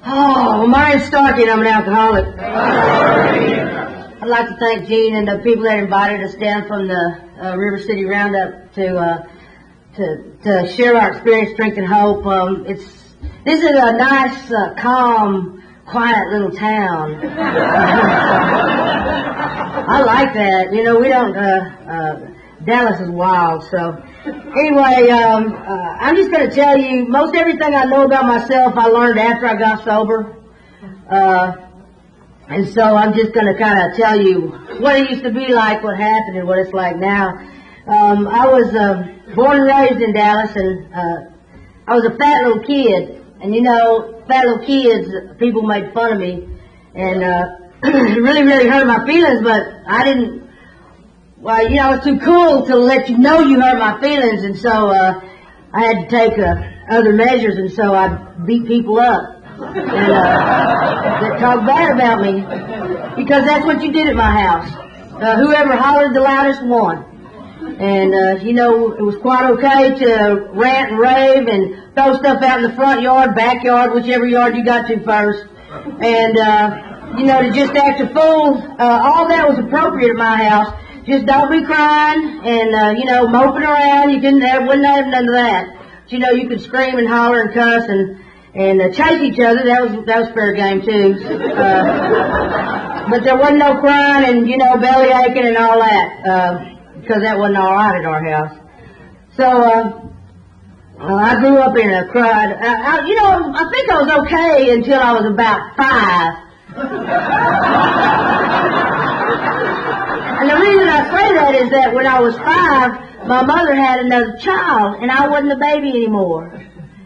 Oh, my name's Starkey and I'm an alcoholic. I'd like to thank Gene and the people that invited us down from the River City Roundup to share our experience, strength, and hope. This is a nice, calm, quiet little town. I like that. You know, we don't, Dallas is wild, so. Anyway, I'm just going to tell you, most everything I know about myself I learned after I got sober. And so I'm just going to kind of tell you what it used to be like, what happened, and what it's like now. I was born and raised in Dallas, and I was a fat little kid. And you know, fat little kids, people made fun of me. And it really, really hurt my feelings, but I didn't. Well, you know, it's too cool to let you know you hurt my feelings, and so I had to take other measures, and so I beat people up and that talk bad about me, because that's what you did at my house. Whoever hollered the loudest won. And, you know, it was quite okay to rant and rave and throw stuff out in the front yard, backyard, whichever yard you got to first. And, you know, to just act a fool, all that was appropriate at my house. Just don't be crying and, you know, moping around. You wouldn't have none of that. But, you know, you could scream and holler and cuss and chase each other. That was fair game, too. But there wasn't no crying and, you know, belly aching and all that, because that wasn't all right at our house. So, I grew up in a crowd. You know, I think I was okay until I was about 5. And the reason I say that is that when I was 5, my mother had another child, and I wasn't a baby anymore.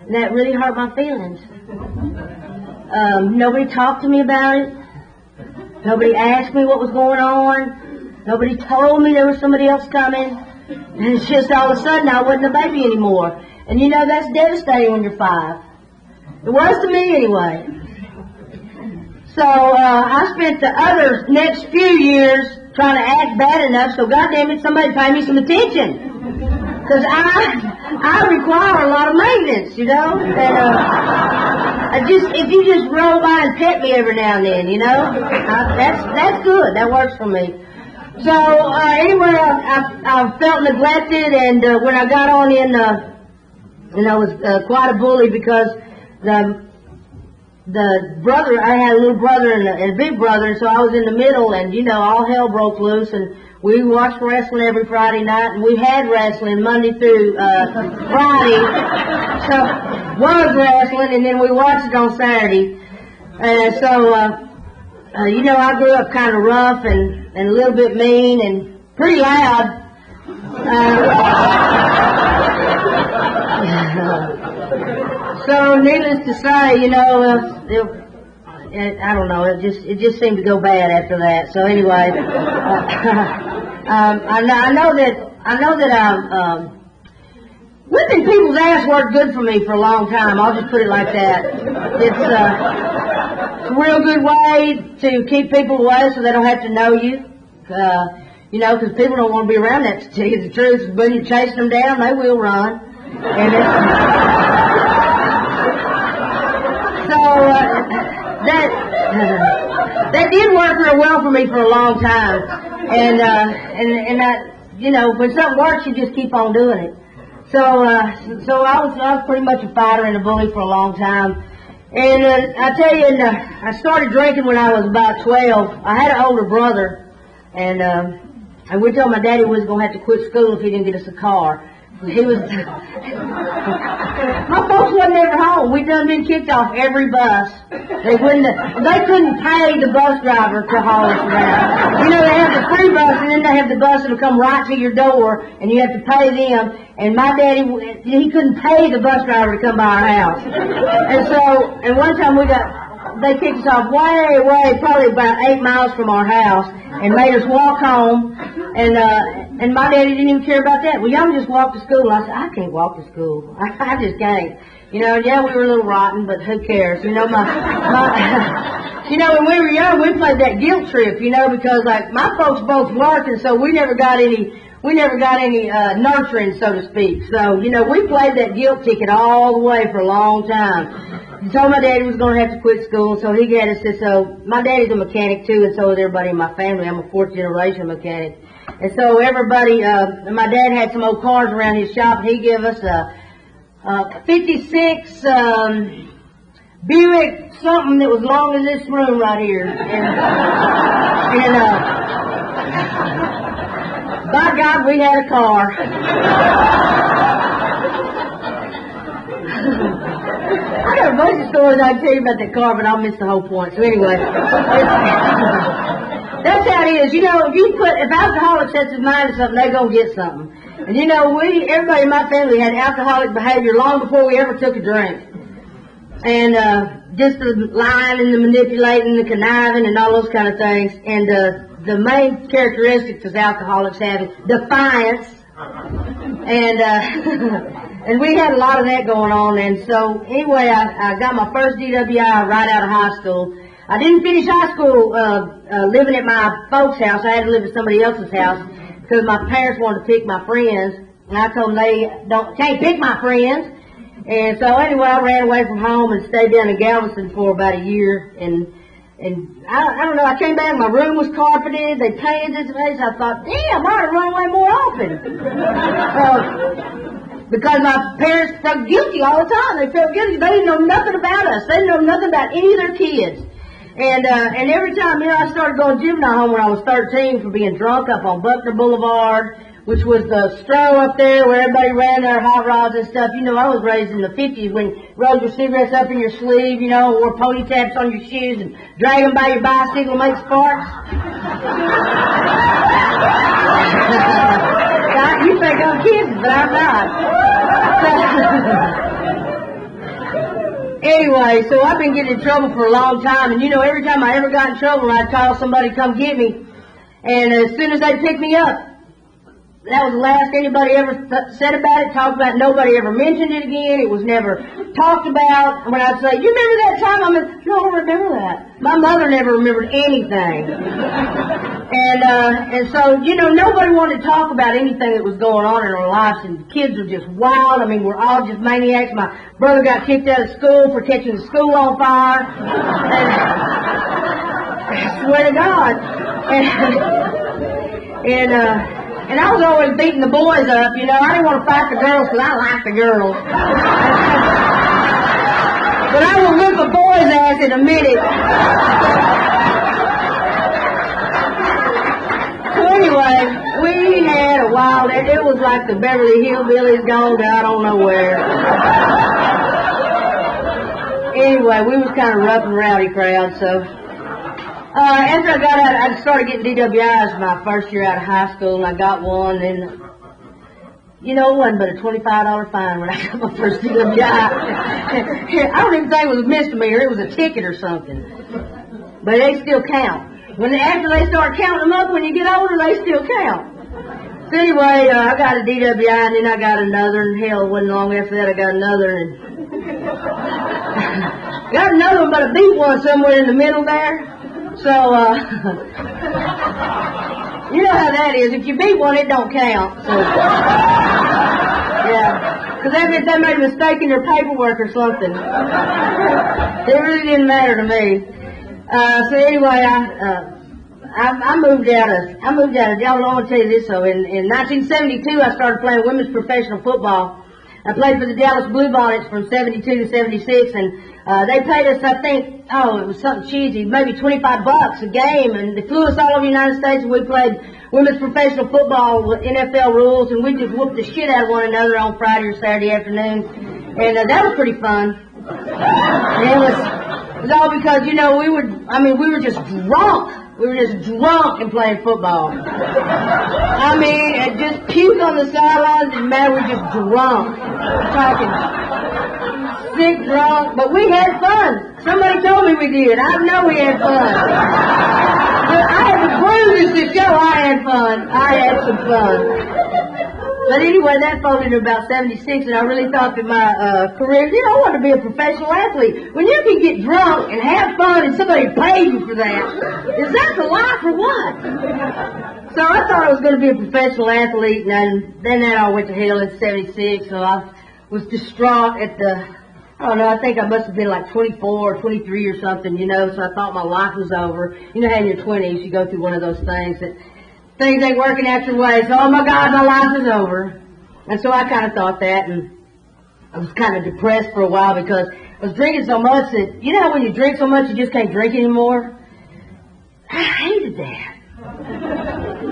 And that really hurt my feelings. Nobody talked to me about it. Nobody asked me what was going on. Nobody told me there was somebody else coming. And it's just all of a sudden I wasn't a baby anymore. And you know, that's devastating when you're 5. It was to me anyway. So I spent the other next few years trying to act bad enough, so goddamn it, somebody pay me some attention. Because I require a lot of maintenance, you know. And if you just roll by and pet me every now and then, you know, that's good. That works for me. So anyway, I felt neglected, and when I got on in, and I was quite a bully because the brother, I had a little brother and a big brother, and so I was in the middle, and you know, all hell broke loose, and we watched wrestling every Friday night, and we had wrestling Monday through Friday, so was wrestling, and then we watched it on Saturday, and so you know, I grew up kind of rough and a little bit mean and pretty loud. So needless to say, you know, I don't know. It just seemed to go bad after that. So anyway, I know that whipping people's ass worked good for me for a long time. I'll just put it like that. It's a real good way to keep people away so they don't have to know you. You know, because people don't want to be around that, to tell you the truth. When you're chasing them down, they will run. And that did work real well for me for a long time. And that, you know, when something works, you just keep on doing it. So I was pretty much a fighter and a bully for a long time. And I tell you, I started drinking when I was about 12. I had an older brother, and we told my daddy we was going to have to quit school if he didn't get us a car. He was, my folks wasn't ever home. We'd done been kicked off every bus. They couldn't pay the bus driver to haul us around. You know, they have the free bus, and then they have the bus that'll come right to your door, and you have to pay them. And my daddy, he couldn't pay the bus driver to come by our house. And one time they kicked us off way, probably about 8 miles from our house, and made us walk home. And my daddy didn't even care about that. Well, y'all just walk to school. I said, I can't walk to school. I just can't. You know, yeah, we were a little rotten, but who cares? You know, you know, when we were young, we played that guilt trip, you know, because like my folks both worked, and so we never got any nurturing, so to speak. So, you know, we played that guilt ticket all the way for a long time. He told my daddy was going to have to quit school, so he had us. So my daddy's a mechanic too, and so is everybody in my family. I'm a fourth generation mechanic, and so everybody. My dad had some old cars around his shop, and he gave us a '56 Buick something that was long as this room right here, and by God, we had a car. I got a bunch of stories I can tell you about that car, but I'll miss the whole point. So anyway, that's how it is. You know, if alcoholics sets his mind to something, they're gonna get something. And you know, everybody in my family had alcoholic behavior long before we ever took a drink. And just the lying and the manipulating, the conniving, and all those kind of things. And the main characteristics of alcoholics have defiance, and and we had a lot of that going on. And so anyway, I got my first DWI right out of high school. I didn't finish high school living at my folks' house. I had to live at somebody else's house because my parents wanted to pick my friends, and I told them they can't pick my friends. And so anyway, I ran away from home and stayed down in Galveston for about a year. And I don't know, I came back, my room was carpeted, they painted this place. I thought, damn, I ought to run away more often. Because my parents felt guilty all the time. They felt guilty. They didn't know nothing about us. They didn't know nothing about any of their kids. And every time, I started going to juvenile home when I was 13 for being drunk up on Buckner Boulevard, which was the stroll up there where everybody ran their hot rods and stuff. You know, I was raised in the 50s when you rolled your cigarettes up in your sleeve, wore pony taps on your shoes and drag them by your bicycle and make sparks. You think I'm kidding, but I'm not. Anyway, so I've been getting in trouble for a long time, and every time I ever got in trouble, I'd call somebody to come get me, and as soon as they'd pick me up, that was the last anybody ever said about it, talked about it. Nobody ever mentioned it again. It was never talked about. When I'd say, you remember that time? I mean, no, I don't remember that. My mother never remembered anything. And so, nobody wanted to talk about anything that was going on in our lives, and the kids were just wild. I mean, we're all just maniacs. My brother got kicked out of school for catching the school on fire. And I swear to God. And I was always beating the boys up, I didn't want to fight the girls because I like the girls. But I will whip a boy's ass in a minute. So anyway, we had a wild, it was like the Beverly Hillbillies gone out on nowhere. Anyway, we was kind of rough and rowdy crowd, so. After I got out, I started getting DWIs my first year out of high school, and I got one, and, it wasn't but a $25 fine when I got my first DWI. I don't even think it was a misdemeanor, it was a ticket or something. But they still count. After they start counting them up, when you get older, they still count. So anyway, I got a DWI, and then I got another, and hell, it wasn't long after that I got another, and got another one, but I beat one somewhere in the middle there. So, you know how that is. If you beat one, it don't count. So, yeah. Because if they made a mistake in their paperwork or something, it really didn't matter to me. So anyway, I moved out of, I want to tell you this though. In 1972, I started playing women's professional football. I played for the Dallas Bluebonnets from 72 to 76, and they paid us, I think, it was something cheesy, maybe $25 a game, and they flew us all over the United States, and we played women's professional football with NFL rules, and we just whooped the shit out of one another on Friday or Saturday afternoon, and that was pretty fun. And it was all because, we were just drunk. We were just drunk and playing football. I mean, just puke on the sidelines, didn't matter, we were just drunk. Talking sick drunk, but we had fun. Somebody told me we did. I know we had fun. But I had the bruises to show I had fun. I had some fun. But anyway, that folded in about 76, and I really thought that my career, I wanted to be a professional athlete. When you can get drunk and have fun and somebody pays you for that, is that the life or what? So I thought I was going to be a professional athlete, and then that all went to hell in 76, so I was distraught at the I don't know, I think I must have been like 24 or 23 or something, you know, so I thought my life was over. You know how in your 20s you go through one of those things that things ain't working out your way, so oh my God, my life is over. And so I kind of thought that, and I was kind of depressed for a while because I was drinking so much that, you know how when you drink so much you just can't drink anymore? I hated that.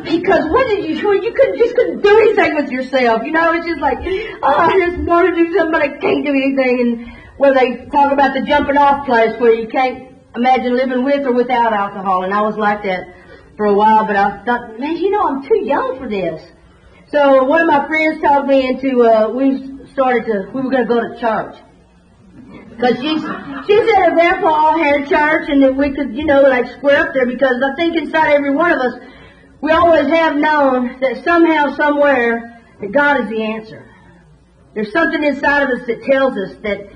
Because you couldn't do anything with yourself, you know, it's just like, oh, I just want to do something, but I can't do anything, and where they talk about the jumping off place where you can't imagine living with or without alcohol, and I was like that for a while, but I thought, man, you know, I'm too young for this. So one of my friends talked me into, we were going to go to church. Because she said her grandpa had a church and that we could, you know, like square up there, because I think inside every one of us, we always have known that somehow, somewhere, that God is the answer. There's something inside of us that tells us that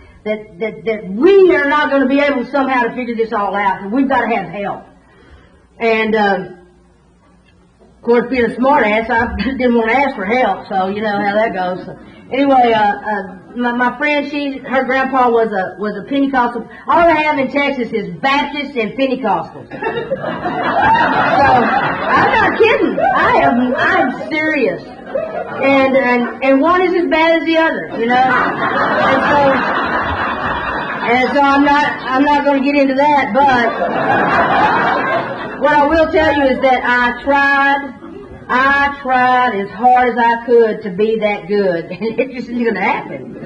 we are not going to be able somehow to figure this all out, and we've got to have help. And, of course, being a smart ass, I didn't want to ask for help, so you know how that goes. So, anyway, my friend, her grandpa was a Pentecostal. All I have in Texas is Baptists and Pentecostals. So I'm not kidding. I'm serious. And one is as bad as the other, you know. And so I'm not going to get into that, but what I will tell you is that I tried as hard as I could to be that good, and it just isn't going to happen.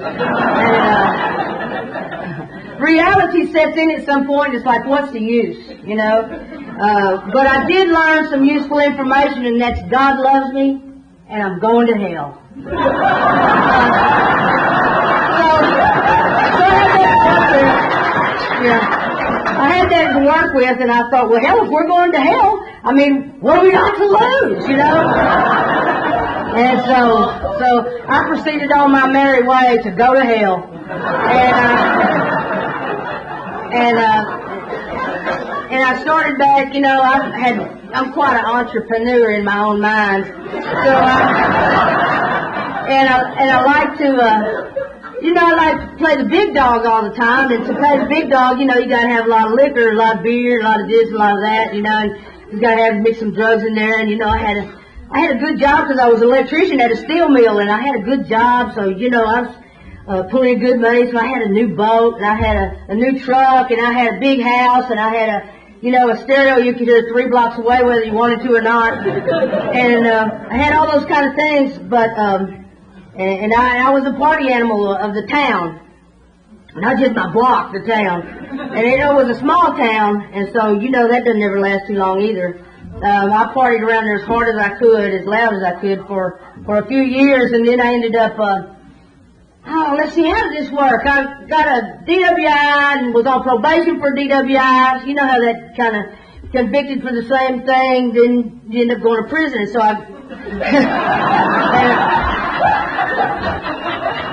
And, reality sets in at some point. It's like, what's the use, you know? But I did learn some useful information, and that's God loves me, and I'm going to hell. I had that to work with, and I thought, well, hell, if we're going to hell, I mean, what do we got to lose, you know? And so I proceeded on my merry way to go to hell. And I started back, you know, I'm quite an entrepreneur in my own mind. So I like to, you know, I like to play the big dog all the time, and to play the big dog, you know, you gotta have a lot of liquor, a lot of beer, a lot of this, a lot of that, you know, and you gotta mix some drugs in there, and you know, I had a good job because I was an electrician at a steel mill, and I had a good job, so, you know, I was pulling in good money, so I had a new boat, and I had a new truck, and I had a big house, and I had a stereo you could hear 3 blocks away whether you wanted to or not, and I had all those kind of things, but, and I was a party animal of the town, not just my block, the town. And it was a small town, and so, you know, that doesn't ever last too long either. I partied around there as hard as I could, as loud as I could for a few years, and then I ended up, let's see, how did this work? I got a DWI and was on probation for DWI. You know how that kind of convicted for the same thing, then you end up going to prison, and so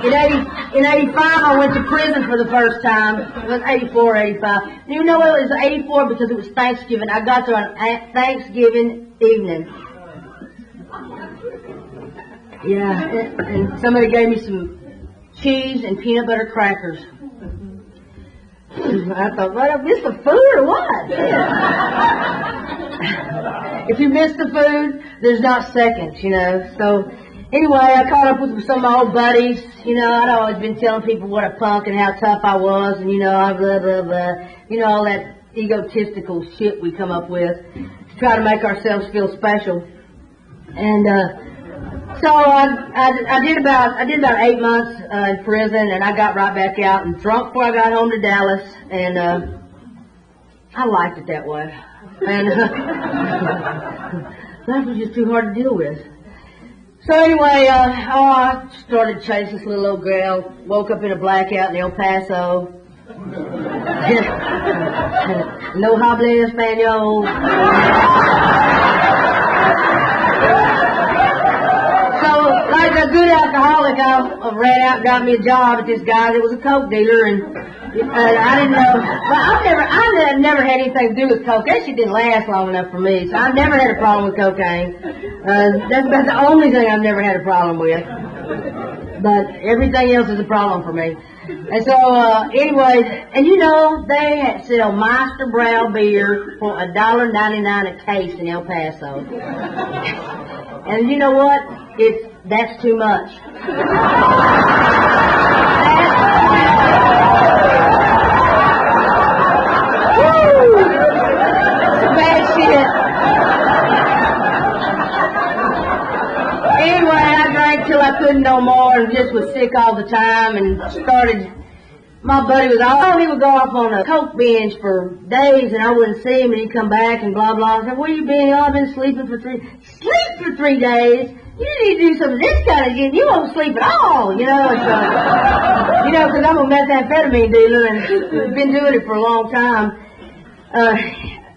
in 85, I went to prison for the first time. It was 84, 85. You know what? It was 84 because it was Thanksgiving. I got there on Thanksgiving evening. Yeah, and somebody gave me some cheese and peanut butter crackers. I thought, well, I missed the food or what? If you miss the food, there's not seconds, you know. So anyway, I caught up with some of my old buddies. You know, I'd always been telling people what a punk and how tough I was, and, you know, blah, blah, blah. You know, all that egotistical shit we come up with to try to make ourselves feel special. And so I did about 8 months in prison, and I got right back out and drunk before I got home to Dallas, and I liked it that way. And life was just too hard to deal with. So anyway, I started chasing this little old girl, woke up in a blackout in El Paso. No habla español. So, like a good alcoholic, I ran out and got me a job at this guy that was a coke dealer, and I didn't know. Well, I never had anything to do with coke. That shit didn't last long enough for me, so I never had a problem with cocaine. That's about the only thing I've never had a problem with. but everything else is a problem for me. And so, anyway, and you know, they sell Meister Brow beer for $1.99 a case in El Paso. And you know what? That's too much. Woo! Bad shit. Anyway, I drank till I couldn't no more and just was sick all the time and started, my buddy was he would go off on a coke binge for days and I wouldn't see him and he'd come back and blah, blah. I said, where you been? I've been sleeping for 3 days. You need to do some of this kind of shit. You won't sleep at all, you know. And so, you know, because I'm a methamphetamine dealer and been doing it for a long time.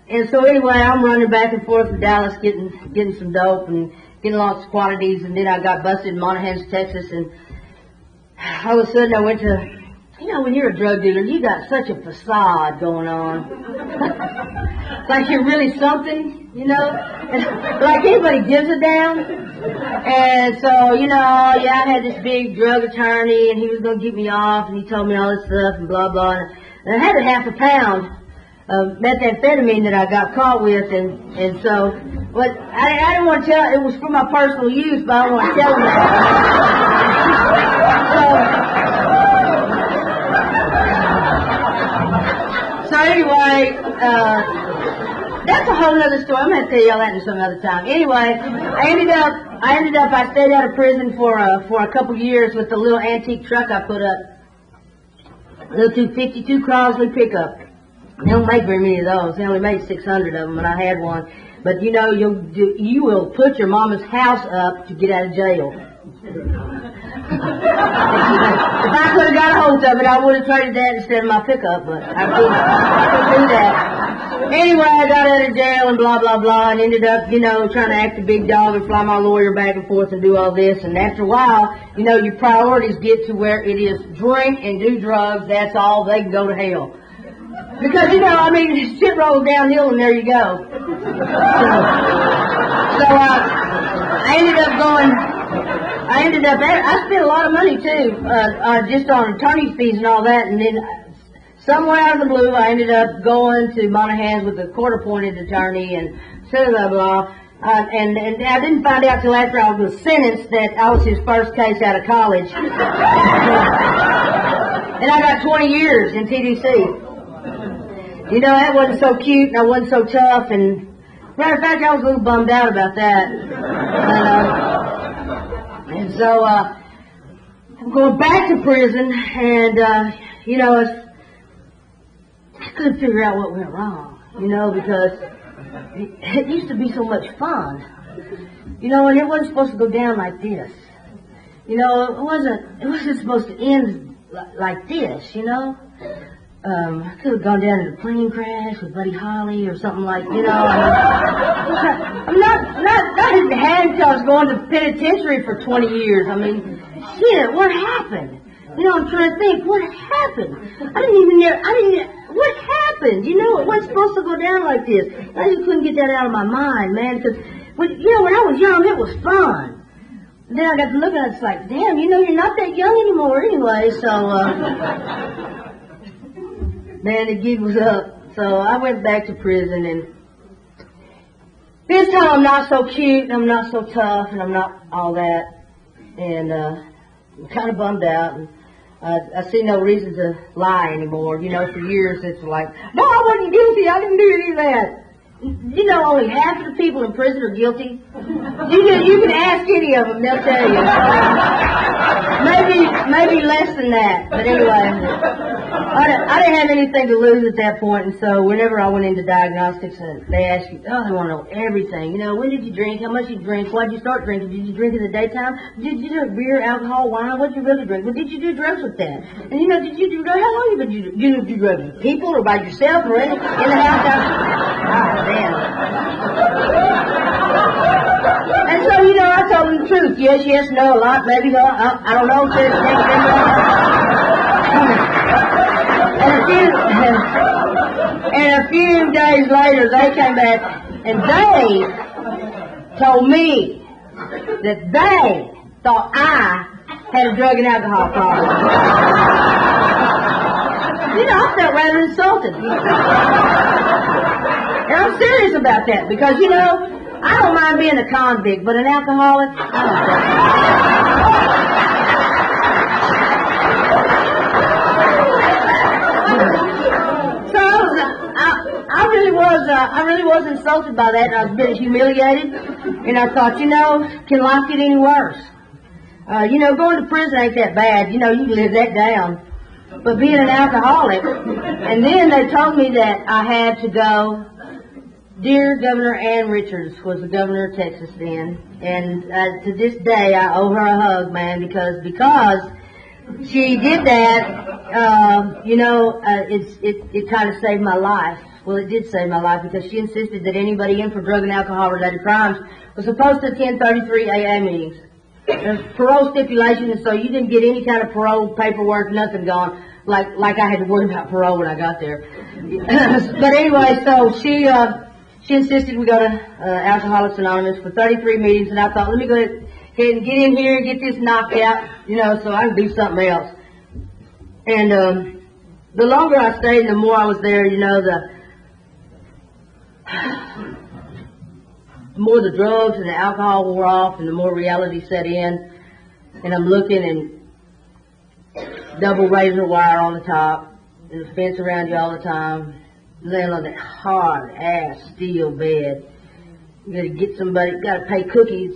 And so anyway, I'm running back and forth to Dallas getting some dope and getting lots of quantities, and then I got busted in Monahans, Texas, and all of a sudden I went to, you know, when you're a drug dealer, you got such a facade going on. Like you're really something, you know, like anybody gives a damn. And so, you know, yeah, I had this big drug attorney, and he was going to get me off, and he told me all this stuff, and blah, blah, and I had a half a pound of methamphetamine that I got caught with, and so, but I didn't want to tell, it was for my personal use, but I don't want to tell them that. So anyway, that's a whole other story. I'm going to tell y'all that in some other time. Anyway, I stayed out of prison for a couple years with the little antique truck I put up. A little 252 Crosley pickup. They don't make very many of those. They only made 600 of them, and I had one. But you know, you will put your mama's house up to get out of jail. If I could have got a hold of it, I would have traded that instead of my pickup, but I couldn't do that. Anyway, I got out of jail and blah, blah, blah, and ended up, you know, trying to act a big dog and fly my lawyer back and forth and do all this. And after a while, you know, your priorities get to where it is drink and do drugs. That's all. They can go to hell. Because, you know, I mean, shit rolls downhill and there you go. So I spent a lot of money too, just on attorney's fees and all that, and then somewhere out of the blue I ended up going to Monahans with a court-appointed attorney and blah, blah, blah. And I didn't find out till after I was sentenced that I was his first case out of college. And I got 20 years in TDC. You know, that wasn't so cute, and I wasn't so tough, and matter of fact, I was a little bummed out about that. And so, I'm going back to prison, and, you know, I couldn't figure out what went wrong, you know, because it used to be so much fun, you know, and it wasn't supposed to go down like this. You know, it wasn't supposed to end like this, you know. I could have gone down in a plane crash with Buddy Holly or something like, you know. I'm not in handcuffs going to penitentiary for 20 years. I mean, shit, what happened? You know, I'm trying to think, what happened? What happened? You know, it wasn't supposed to go down like this. I just couldn't get that out of my mind, man, because, you know, when I was young, it was fun. And then I got to look at it, it's like, damn, you know, you're not that young anymore anyway, so, man, the gig was up. So I went back to prison, and this time I'm not so cute, and I'm not so tough, and I'm not all that. And I'm kind of bummed out, and I see no reason to lie anymore. You know, for years it's like, no, I wasn't guilty. I didn't do any of that. You know, only half of the people in prison are guilty. You can ask any of them, they'll tell you. Maybe less than that. But anyway, I didn't have anything to lose at that point, and so whenever I went into diagnostics, they asked you, they want to know everything. You know, when did you drink? How much did you drink? Why did you start drinking? Did you drink in the daytime? Did you drink beer, alcohol, wine? What did you really drink? Well, did you do drugs with that? And you know, did you do drugs? How long did you do drugs with people or by yourself or in the house? Damn. And so, you know, I told them the truth. Yes, no, a lot, maybe no, I don't know. And a few days later, they came back and they told me that they thought I had a drug and alcohol problem. I felt rather insulted. And I'm serious about that because, I don't mind being a convict, but an alcoholic, I don't think. So I really was insulted by that, and I was a bit humiliated. And I thought, can life get any worse? Going to prison ain't that bad. You can live that down. But being an alcoholic, and then they told me that I had to go. Dear Governor Ann Richards was the governor of Texas then, and to this day I owe her a hug, man, because she did that. It kind of saved my life. Well, it did save my life because she insisted that anybody in for drug and alcohol related crimes was supposed to attend 33 AA meetings. There's parole stipulations, and so you didn't get any kind of parole paperwork, nothing gone, like I had to worry about parole when I got there. But anyway, so she insisted we go to Alcoholics Anonymous for 33 meetings, and I thought, let me go ahead and get in here and get this knocked out, so I can do something else. And the longer I stayed and the more I was there, the more the drugs and the alcohol wore off and the more reality set in. And I'm looking and double razor wire on the top and the fence around you all the time, laying on that hard ass steel bed. You gotta get gotta pay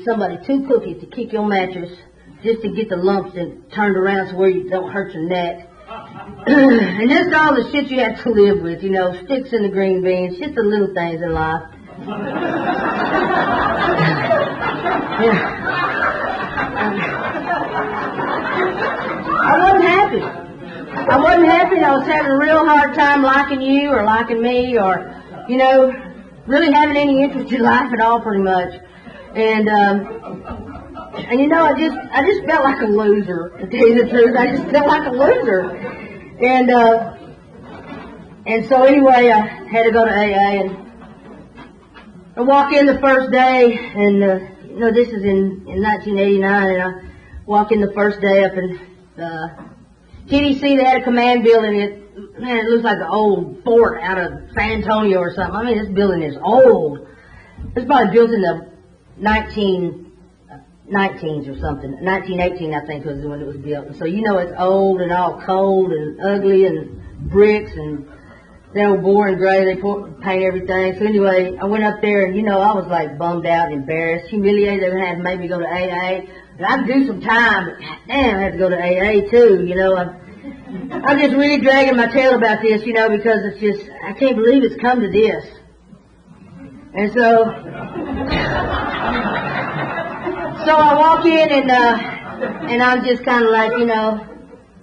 somebody 2 cookies to kick your mattress just to get the lumps turned around so where you don't hurt your neck. And just all the shit you have to live with, sticks in the green beans, just the little things in life. I wasn't happy. I was having a real hard time liking you or liking me or, really having any interest in life at all pretty much. And I just felt like a loser, to tell you the truth. I just felt like a loser. And so anyway, I had to go to AA, and I walk in the first day, and, this is in 1989, and I walk in the first day up in TDC. They had a command building. It looks like an old fort out of San Antonio or something. I mean, this building is old. It's probably built in the 1919s or something. 1918, I think, was when it was built. And so it's old and all cold and ugly and bricks and that old boring gray. They paint everything. So anyway, I went up there and I was like bummed out and embarrassed, humiliated. They were going to have to make me go to AA. And I could do some time, but damn, I had to go to AA too. I'm just really dragging my tail about this, because it's just, I can't believe it's come to this. And so I walk in and I'm just kind of like,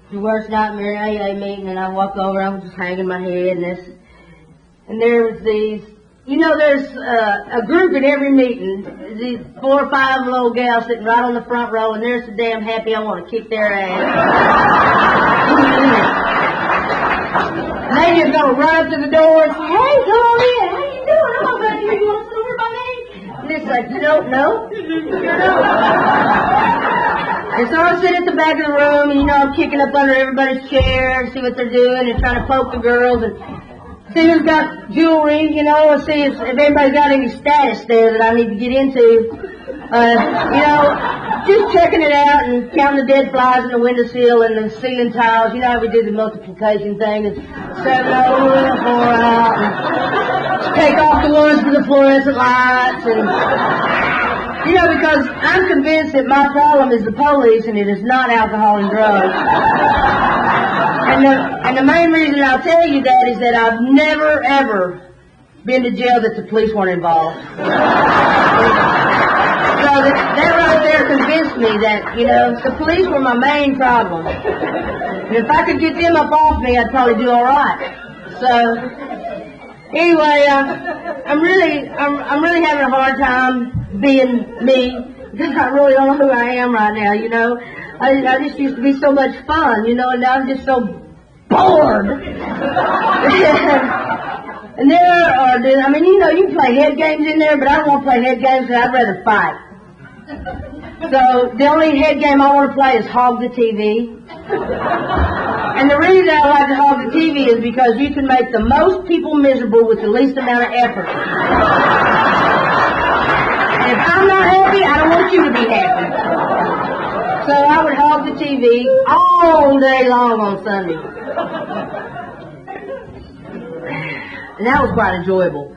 the worst nightmare AA meeting, and I walk over, I'm just hanging my head, and there was these, there's a group at every meeting, these 4 or 5 little gals sitting right on the front row, and they're so damn happy I want to kick their ass. And they just gonna run up to the door and say, hey, come on in, how you doing? I'm over here, you want to sit over by me? And it's like, no. And so I sit at the back of the room, and I'm kicking up under everybody's chair and see what they're doing and trying to poke the girls and see who's got jewelry, and see if anybody's got any status there that I need to get into. Just checking it out and counting the dead flies in the windowsill and the ceiling tiles. You know how we do the multiplication thing and 7 over and 4 out and take off the ones with the fluorescent lights and because I'm convinced that my problem is the police and it is not alcohol and drugs. And the main reason I'll tell you that is that I've never, ever been to jail that the police weren't involved. So that right there convinced me that, the police were my main problem. And if I could get them up off me, I'd probably do all right. So, anyway, I'm really having a hard time being me, because I really don't know who I am right now, I just used to be so much fun, and now I'm just so bored. And there are, you can play head games in there, but I don't want to play head games, because I'd rather fight. So the only head game I want to play is hog the TV. And the reason I like to hog the TV is because you can make the most people miserable with the least amount of effort. And if I'm not happy, I don't want you to be happy. So I would hog the TV all day long on Sunday. And that was quite enjoyable.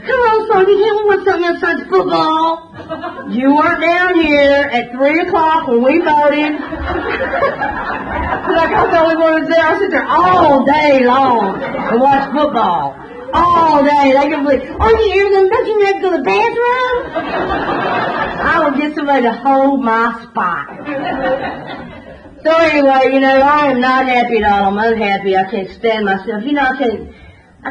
Come on, Starkey, tell me what's something besides football. You weren't down here at 3 o'clock when we voted. Like I was the only one who was there. I sit there all day long and watch football. All day. They can believe, oh, you're going to go to the bathroom? I would get somebody to hold my spot. So anyway, you know, I am not happy at all. I'm unhappy. I can't stand myself. You know, I can't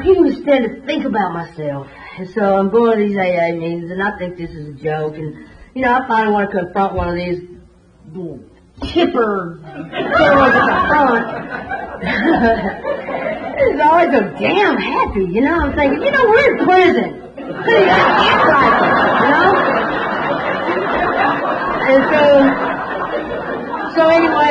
even stand to think about myself. And so I'm going to these AA meetings, and I think this is a joke. And, you know, I finally want to confront one of these chipper fellows at the front. He's always so damn happy, you know. I'm thinking, you know, we're in prison. So you gotta act like it, you know? And so anyway,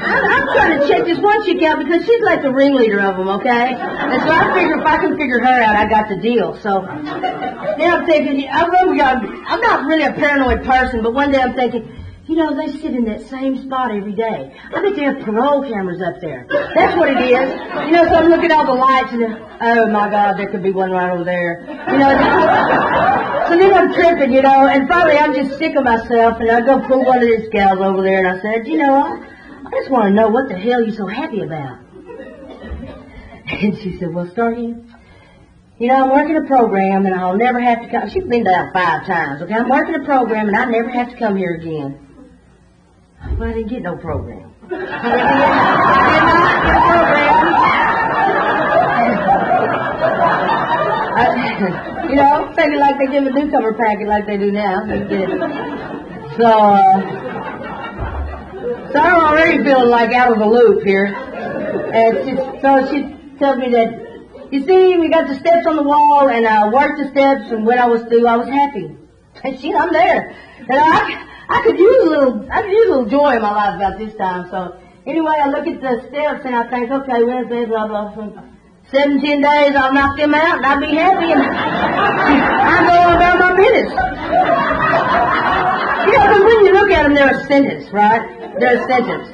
I'm trying to check this one chick out because she's like the ringleader of them, okay? And so I figure if I can figure her out, I got the deal. So then I'm thinking, I'm not really a paranoid person, but one day I'm thinking, you know, they sit in that same spot every day. I bet they have parole cameras up there. That's what it is. You know, so I'm looking at all the lights and oh my God, there could be one right over there. You know, so then I'm tripping, you know, and finally I'm just sick of myself and I go pull one of these gals over there and I said, you know, I just want to know what the hell you're so happy about. And she said, well, Starkey, you know, I'm working a program and I'll never have to come. She's been down 5 times, okay? I'm working a program and I never have to come here again. Well, I didn't get no program. I did not get a program. You know, thinking like they give a newcomer packet like they do now. So I'm already feeling like out of the loop here. And so she tells me that, you see, we got the steps on the wall, and I worked the steps, and when I was through, I was happy. And I'm there. And I could use a little joy in my life about this time. So anyway, I look at the steps and I think, okay, Wednesday, blah, blah, blah. 7, 10 days, I'll knock them out and I'll be happy and I'm going about my business. You know, but when you look at them, they're a sentence, right? They're a sentence.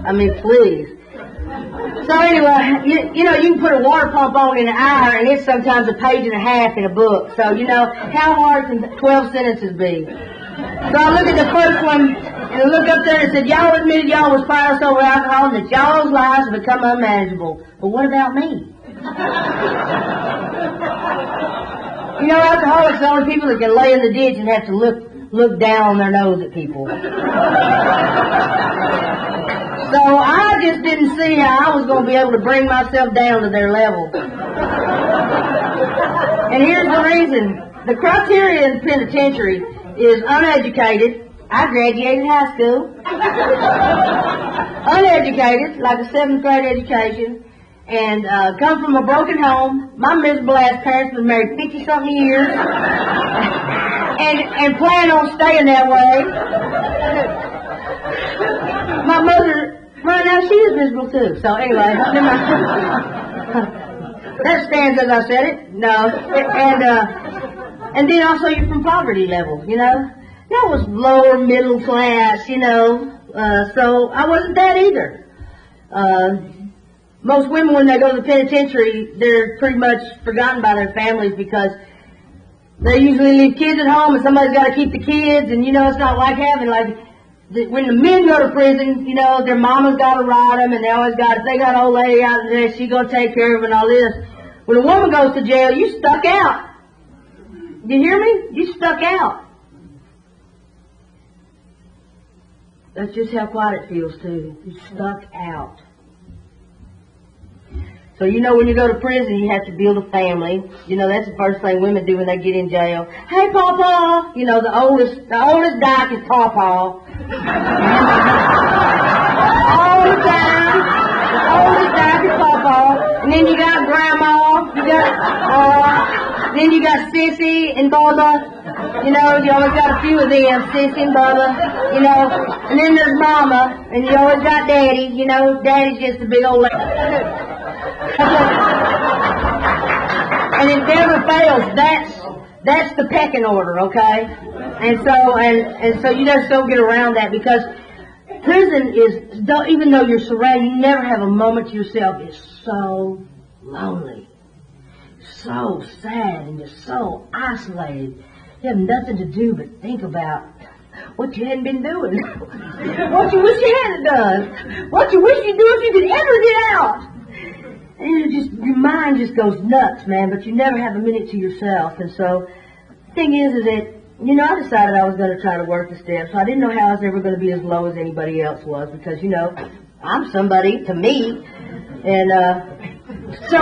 I mean, please. So anyway, you know, you can put a water pump on in an hour and it's sometimes a page and a half in a book. So, you know, how hard can 12 sentences be? So I look at the first one, and I look up there and said, y'all admitted y'all was fired over alcohol and that y'all's lives have become unmanageable. But what about me? You know, alcoholics are the only people that can lay in the ditch and have to look down on their nose at people. So I just didn't see how I was going to be able to bring myself down to their level. And here's the reason. The criteria in the penitentiary is uneducated. I graduated high school. Uneducated, like a 7th grade education, and come from a broken home. My miserable ass parents were married 50-something years, and plan on staying that way. My mother, right now, she is miserable too. So anyway, that stands as I said it. No, and then also you're from poverty level, you know. That was lower middle class, you know. So I wasn't that either. Most women, when they go to the penitentiary, they're pretty much forgotten by their families because they usually leave kids at home and somebody's got to keep the kids. And, you know, it's not like having, like, when the men go to prison, you know, their mama's got to ride them and they always got, if they got an old lady out there, she's going to take care of them and all this. When a woman goes to jail, you stuck out. You hear me? You stuck out. That's just how quiet it feels, too. You stuck out. So, you know, when you go to prison, you have to build a family. You know, that's the first thing women do when they get in jail. Hey, Pawpaw! You know, the oldest dyke is Pawpaw. All the time. The oldest dyke is Pawpaw. And then you got Grandma. You got then you got Sissy and Bubba. You know, you always got a few of them, Sissy and Bubba, you know. And then there's Mama, and you always got Daddy, you know. Daddy's just a big old lady. And it never fails. That's the pecking order, okay? And so you just don't get around that, because prison is, even though you're surrounded, you never have a moment to yourself. It's so lonely, so sad, and just so isolated. You have nothing to do but think about what you hadn't been doing, what you wish you hadn't done, what you wish you'd do if you could ever get out. And your mind just goes nuts, man, but you never have a minute to yourself. And so the thing is that, you know, I decided I was going to try to work the steps. So I didn't know how I was ever going to be as low as anybody else was, because, you know, I'm somebody to me. And so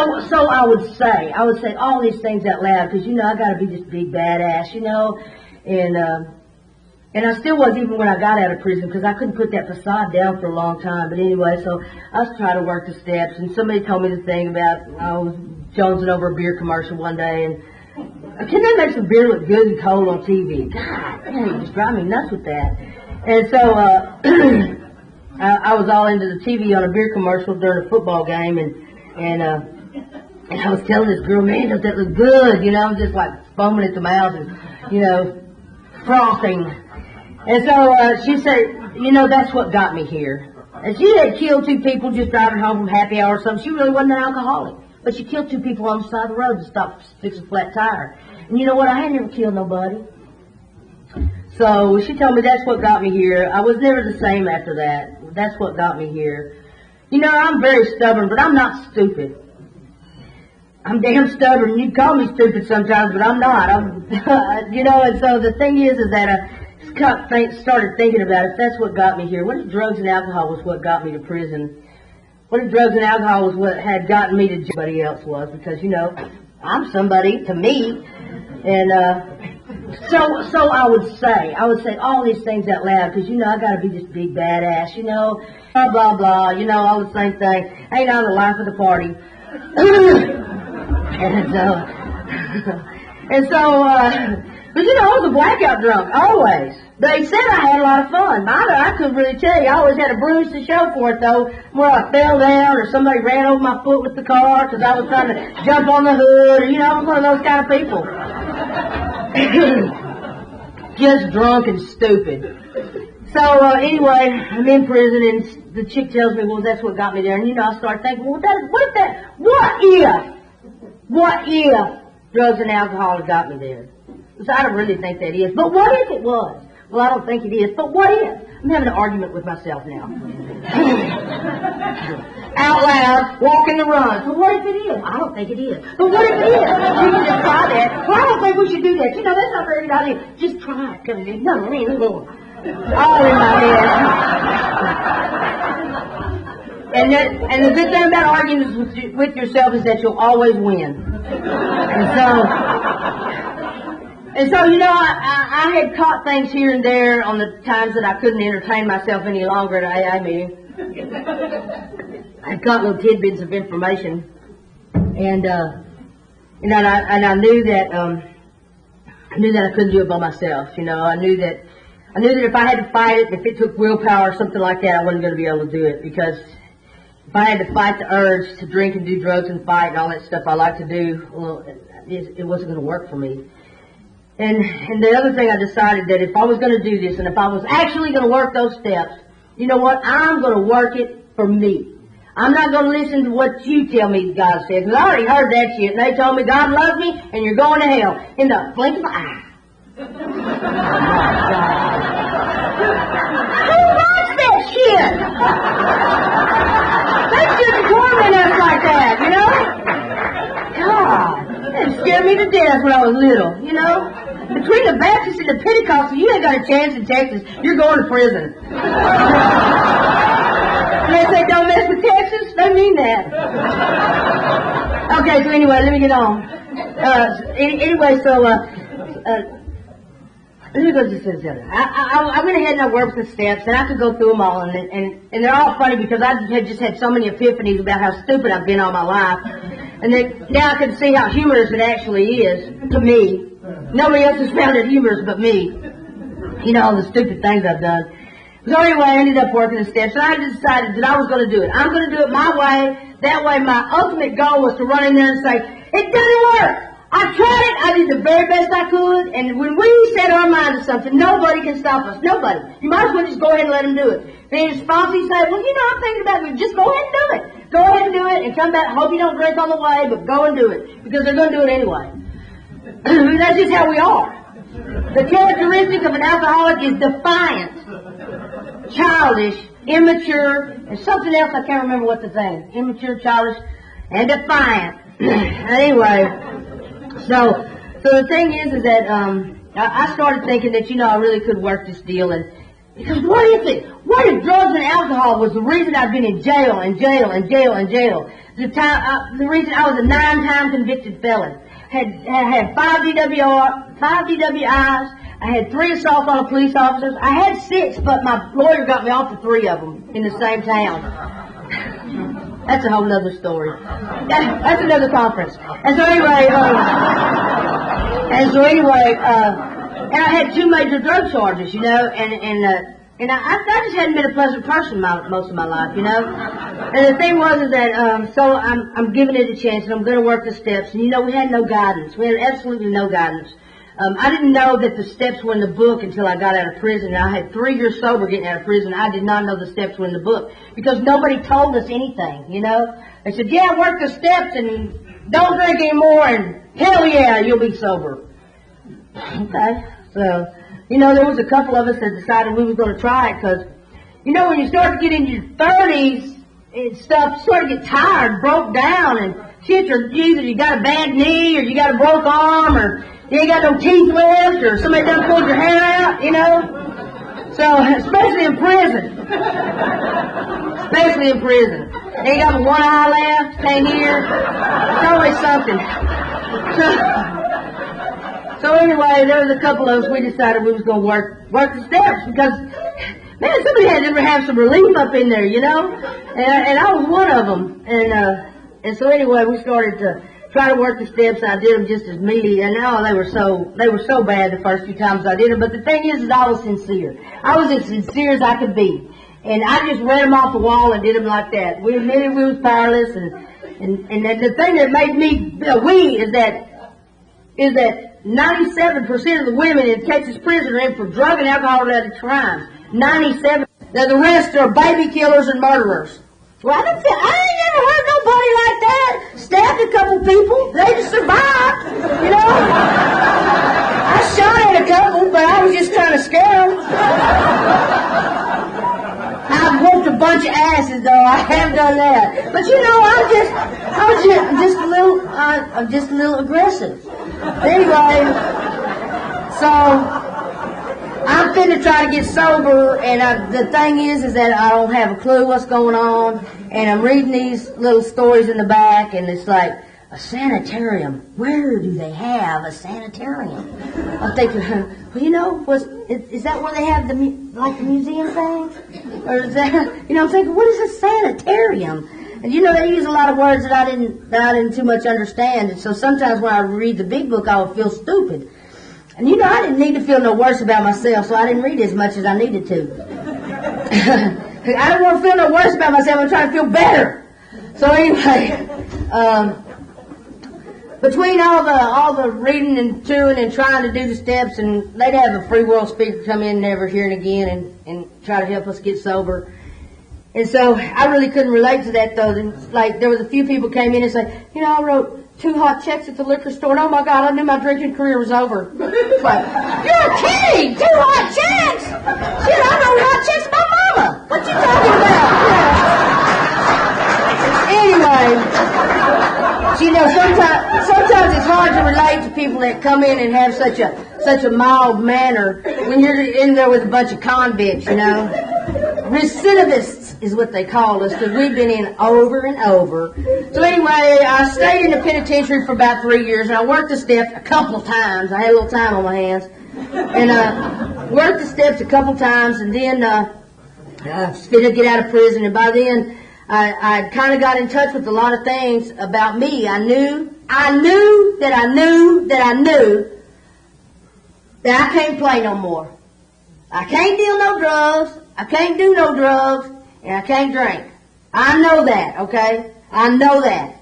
I would say all these things out loud, because, you know, I got to be this big badass, you know. And I still was, even when I got out of prison, because I couldn't put that facade down for a long time. But anyway, so I was trying to work the steps, and somebody told me the thing about, I was jonesing over a beer commercial one day, and can they make some beer look good and cold on TV? God, man, you just drive me nuts with that. And so I was all into the TV on a beer commercial during a football game, and I was telling this girl, man, does that look good? You know, just like foaming at the mouth and, you know, frothing. And so she said, you know, that's what got me here. And she had killed 2 people just driving home from happy hour or something. She really wasn't an alcoholic. But she killed 2 people on the side of the road to stop to fix a flat tire. And you know what? I had never killed nobody. So she told me that's what got me here. I was never the same after that. That's what got me here. You know, I'm very stubborn, but I'm not stupid. I'm damn stubborn. You call me stupid sometimes, but I'm not. You know, and so the thing is that I started thinking about it. That's what got me here. What if drugs and alcohol was what got me to prison? What if drugs and alcohol was what had gotten me to jail? Somebody else was, because, you know, I'm somebody to me. And so I would say all these things out loud, because, you know, I got to be this big badass, you know, blah, blah, blah, you know, all the same thing. Ain't I the life of the party? But, you know, I was a blackout drunk, always. They said I had a lot of fun. I couldn't really tell you. I always had a bruise to show for it, though, where I fell down or somebody ran over my foot with the car because I was trying to jump on the hood. Or, you know, I was one of those kind of people. Just drunk and stupid. So, anyway, I'm in prison, and the chick tells me, well, that's what got me there. And, you know, I start thinking, well, what if drugs and alcohol had got me there? Because I don't really think that is. But what if it was? Well, I don't think it is. But what if? I'm having an argument with myself now. Out loud, walking the run. But what if it is? I don't think it is. But what if it is? You can just try that. Well, I don't think we should do that. You know, that's not a very good idea. Just try it. No, all in my head. And the good thing about arguing with yourself is that you'll always win. And so, you know, I had caught things here and there on the times that I couldn't entertain myself any longer at an AA meeting. I caught little tidbits of information, and I knew that I couldn't do it by myself. You know, I knew that if I had to fight it, if it took willpower or something like that, I wasn't going to be able to do it, because if I had to fight the urge to drink and do drugs and fight and all that stuff I like to do, well, it wasn't going to work for me. And the other thing I decided, that if I was going to do this and if I was actually going to work those steps, you know what? I'm going to work it for me. I'm not going to listen to what you tell me God says, because I already heard that shit, and they told me God loves me and you're going to hell in the blink of an eye. Oh my God. Who wants that shit? They shouldn't torment us like that, you know? God, it scared me to death when I was little, you know? Between the Baptists and the Pentecostals, you ain't got a chance in Texas. You're going to prison. They say don't mess with Texas. They mean that. Okay, so anyway, let me get on. Let me go just this other. I went ahead and I worked the steps, and I could go through them all, and they're all funny because I had just had so many epiphanies about how stupid I've been all my life. And then, now I can see how humorous it actually is to me. Nobody else has found it humorous but me. You know, all the stupid things I've done. So anyway, I ended up working the steps, and I just decided that I was going to do it. I'm going to do it my way. That way, my ultimate goal was to run in there and say, it doesn't work. I tried it. I did the very best I could. And when we set our mind to something, nobody can stop us. Nobody. You might as well just go ahead and let them do it. If they respond, you say, well, you know, I'm thinking about it. Just go ahead and do it. Go ahead and do it and come back. Hope you don't drink on the way, but go and do it. Because they're going to do it anyway. That's just how we are. The characteristic of an alcoholic is defiant, childish, immature, and something else I can't remember what the thing. Immature, childish, and defiant. Anyway, so the thing is that I started thinking that, you know, I really could work this deal, and because what if drugs and alcohol was the reason I've been in jail and jail and jail and jail? The reason I was a 9-time convicted felon. Had 5 DWIs, I had 3 assaults on police officers. I had 6, but my lawyer got me off for 3 of them in the same town. That's a whole nother story. That's another conference. And so anyway, and I had 2 major drug charges, you know, and I just hadn't been a pleasant person most of my life, you know. And the thing was that, so I'm giving it a chance, and I'm going to work the steps. And, you know, we had no guidance. We had absolutely no guidance. I didn't know that the steps were in the book until I got out of prison. I had 3 years sober getting out of prison. I did not know the steps were in the book because nobody told us anything, you know. They said, yeah, work the steps and don't drink anymore, and hell yeah, you'll be sober. Okay, so... You know, there was a couple of us that decided we was going to try it because, you know, when you start to get into your 30s and stuff, you sort of get tired, broke down, and shit, either you got a bad knee or you got a broke arm or you ain't got no teeth left or somebody done pulled your hair out, you know. So, especially in prison. Especially in prison. You ain't got one eye left, can't hear. It's always something. So anyway, there was a couple of us, we decided we was going to work the steps because, man, somebody had to have some relief up in there, you know, and I was one of them. And so anyway, we started to try to work the steps, and I did them just as me, and they were so bad the first few times I did them. But the thing is I was sincere. I was as sincere as I could be. And I just read them off the wall and did them like that. We admitted we was powerless, and the thing that made me is that 97% of the women in Texas prison are in for drug and alcohol-related crimes. 97. Now the rest are baby killers and murderers. Well, I ain't never heard nobody like that. Stabbed a couple people. They just survived, you know. I shot at a couple, but I was just trying to scare them. I've whooped a bunch of asses, though. I have done that. But you know, I'm just a little aggressive. Anyway, so I'm finna try to get sober, and the thing is that I don't have a clue what's going on, and I'm reading these little stories in the back, and it's like, a sanitarium. Where do they have a sanitarium? I'm thinking, well, you know, is that where they have the museum things? Or is that, you know, I'm thinking, what is a sanitarium? And you know, they use a lot of words that I didn't too much understand. And so sometimes when I read the big book, I would feel stupid. And you know, I didn't need to feel no worse about myself, so I didn't read as much as I needed to. I don't want to feel no worse about myself. I'm trying to feel better. So anyway, between all the reading and chewing and trying to do the steps, and they'd have a free world speaker come in every here and again and try to help us get sober. And so I really couldn't relate to that, though. Like, there was a few people came in and said, you know, I wrote 2 hot checks at the liquor store, and oh my God, I knew my drinking career was over. It's like, you're kidding! 2 hot checks? Shit, I know hot checks by mama. What you talking about? Anyway, you know, sometimes it's hard to relate to people that come in and have such a mild manner when you're in there with a bunch of convicts, you know. Recidivists is what they call us, because we've been in over and over. So anyway, I stayed in the penitentiary for about 3 years, and I worked the steps a couple of times. I had a little time on my hands. And worked the steps a couple of times, and then I was fit to get out of prison. And by then, I kind of got in touch with a lot of things about me. I knew that I can't play no more. I can't deal no drugs. I can't do no drugs. And I can't drink. I know that, okay? I know that.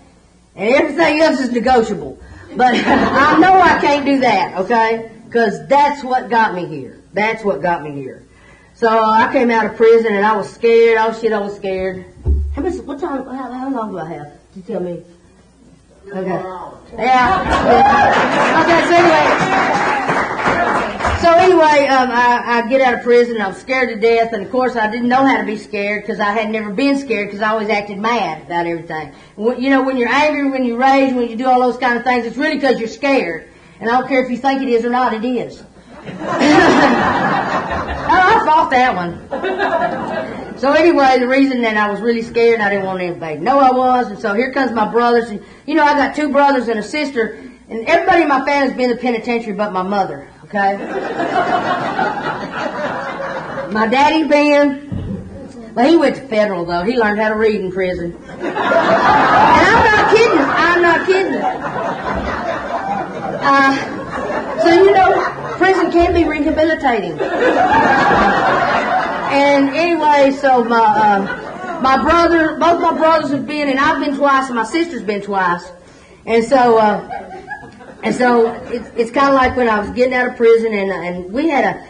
And everything else is negotiable. But I know I can't do that, okay? Because that's what got me here. That's what got me here. So I came out of prison and I was scared. Oh shit, I was scared. How long do I have? You tell me. Okay. Yeah. Okay, so anyway, I get out of prison and I'm scared to death, and of course I didn't know how to be scared because I had never been scared because I always acted mad about everything. You know, when you're angry, when you rage, when you do all those kind of things, it's really because you're scared. And I don't care if you think it is or not, it is. I fought that one. So anyway, the reason that I was really scared, I didn't want anybody to know I was, and so here comes my brothers, and you know I got 2 brothers and a sister, and everybody in my family's been in the penitentiary but my mother, okay? My daddy Ben, well, he went to federal though. He learned how to read in prison. And I'm not kidding. So you know, prison can be rehabilitating. And anyway, so both my brothers have been, and I've been twice, and my sister's been twice. And so it's kind of like when I was getting out of prison, and we had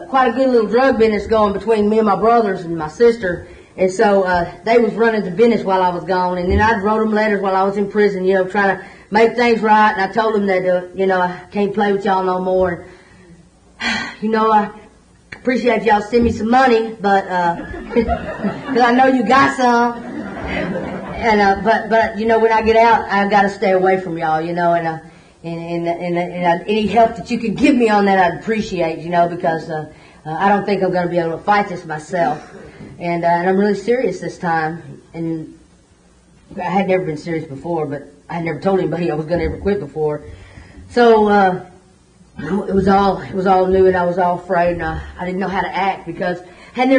quite a good little drug business going between me and my brothers and my sister. And so they was running the business while I was gone, and then I wrote them letters while I was in prison, you know, trying to make things right. And I told them that you know, I can't play with y'all no more. And, you know, I appreciate y'all send me some money, but because I know you got some. And but you know, when I get out, I got to stay away from y'all, you know, and any help that you can give me on that, I'd appreciate, you know, because I don't think I'm going to be able to fight this myself. And I'm really serious this time. And I had never been serious before, but I had never told anybody I was going to ever quit before. So it was all new, and I was all afraid, and I didn't know how to act because hadn't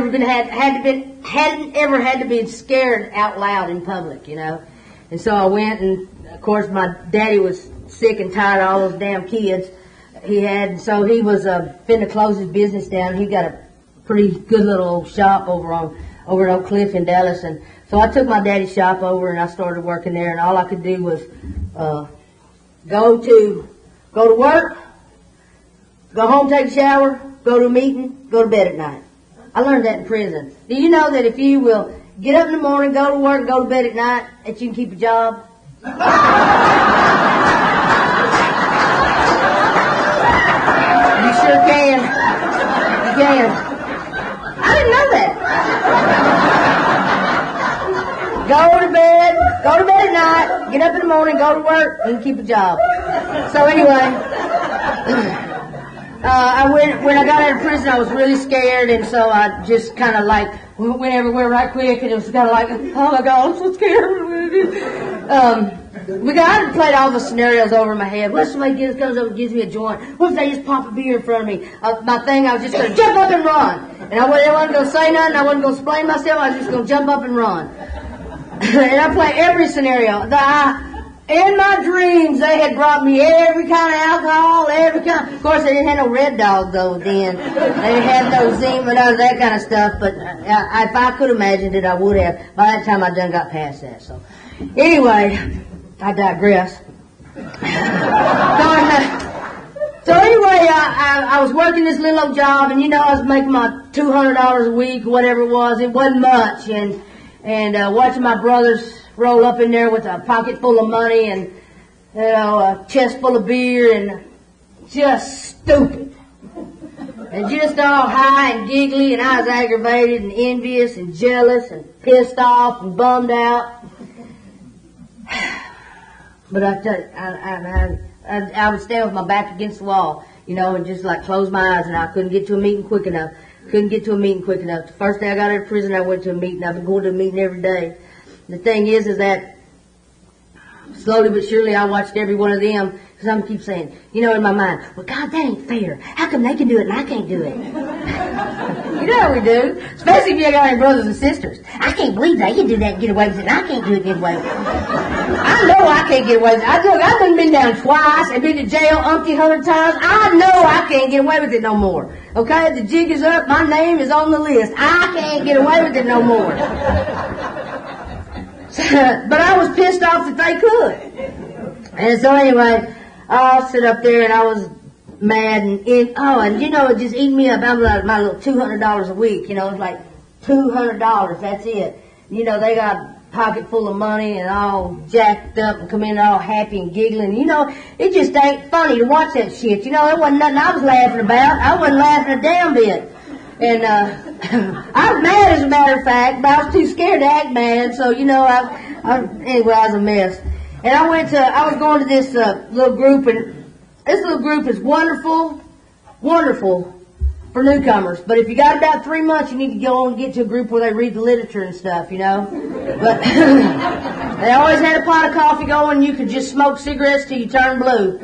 ever had to be scared out loud in public, you know. And so I went, and of course my daddy was sick and tired of all those damn kids he had, and so he was finna close his business down. He got a pretty good little old shop over at Oak Cliff in Dallas, and so I took my daddy's shop over and I started working there, and all I could do was go to work, go home, take a shower, go to a meeting, go to bed at night. I learned that in prison. Do you know that if you will get up in the morning, go to work, go to bed at night, that you can keep a job? You sure can. You can. I didn't know that. Go to bed at night, get up in the morning, go to work, and keep a job. So anyway, when I got out of prison, I was really scared, and so I just kind of like went everywhere right quick, and it was kind of like, oh my God, I'm so scared. I played all the scenarios over in my head. What if somebody comes up and gives me a joint? What if they just pop a beer in front of me? My thing, I was just going to jump up and run. And I wasn't going to say nothing. I wasn't going to explain myself. I was just going to jump up and run. And I played every scenario. In my dreams, they had brought me every kind of alcohol, every kind. Of course, they didn't have no Red Dog though then. They didn't have no Zima, no that kind of stuff. But if I could imagine it, I would have. By that time, I done got past that. So, anyway, I digress. So anyway, I was working this little old job, and you know, I was making my $200 a week, whatever it was. It wasn't much, and watching my brothers roll up in there with a pocket full of money and, you know, a chest full of beer, and just stupid. And just all high and giggly, and I was aggravated and envious and jealous and pissed off and bummed out. But I tell you, I would stand with my back against the wall, you know, and just like close my eyes, and I couldn't get to a meeting quick enough. The first day I got out of prison, I went to a meeting. I've been going to a meeting every day. The thing is that slowly but surely I watched every one of them Because I'm keep saying, you know, in my mind, well, God, that ain't fair. How come they can do it and I can't do it? You know how we do. Especially if you got any brothers and sisters. I can't believe they can do that and get away with it, and I can't do it and get away with it. I know I can't get away with it. I've done been down twice and been to jail umpty 100 times. I know I can't get away with it no more. Okay? The jig is up. My name is on the list. I can't get away with it no more. But I was pissed off that they could. And so anyway, I'll sit up there and I was mad and you know, it just eating me up. I'm like my little $200 a week, you know, it's like $200, that's it. You know, they got a pocket full of money and all jacked up and come in all happy and giggling. You know, it just ain't funny to watch that shit. You know, it wasn't nothing I was laughing about. I wasn't laughing a damn bit. And I was mad as a matter of fact, but I was too scared to act mad, so, you know, anyway, I was a mess. And I was going to this little group, and this little group is wonderful, wonderful for newcomers. But if you got about 3 months, you need to go and get to a group where they read the literature and stuff, you know. But they always had a pot of coffee going. You could just smoke cigarettes till you turn blue.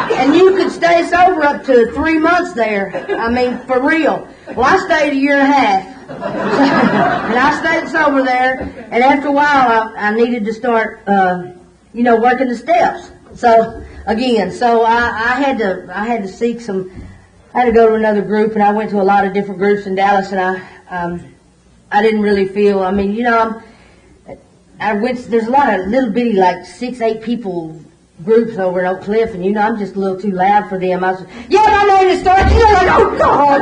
And you could stay sober up to 3 months there. I mean, for real. Well, I stayed a year and a half. And I stayed sober there. And after a while, I needed to start, you know, working the steps. So, again, I had to seek some, I had to go to another group, and I went to a lot of different groups in Dallas, and I didn't really feel, I mean, you know, there's a lot of little bitty, like 6, 8 people groups over in Oak Cliff, and you know, I'm just a little too loud for them. I was, yeah, my name is Starkey. You're like, oh, God.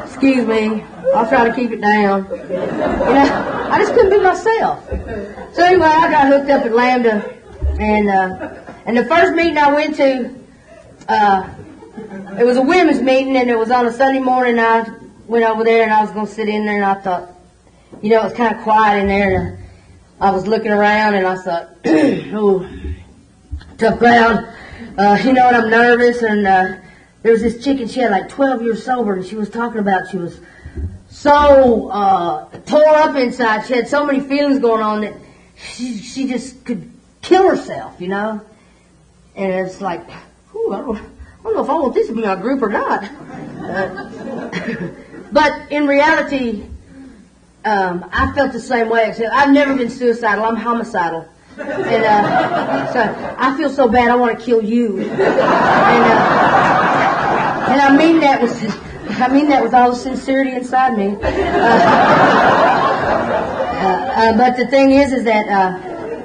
Excuse me. I'll try to keep it down. You know, I just couldn't be myself. So anyway, I got hooked up at Lambda, and the first meeting I went to, it was a women's meeting, and it was on a Sunday morning. I went over there, and I was going to sit in there, and I thought, you know, it was kind of quiet in there, and I was looking around, and I thought, oh, tough crowd. You know, and I'm nervous, and there was this chick, and she had like 12 years sober, and she was talking about she was so tore up inside. She had so many feelings going on that she just could kill herself, you know. And it's like, ooh, I don't know if I want this to be my group or not. But in reality, I felt the same way. Except I've never been suicidal. I'm homicidal. And so I feel so bad I want to kill you. And I mean that with all the sincerity inside me. But the thing is that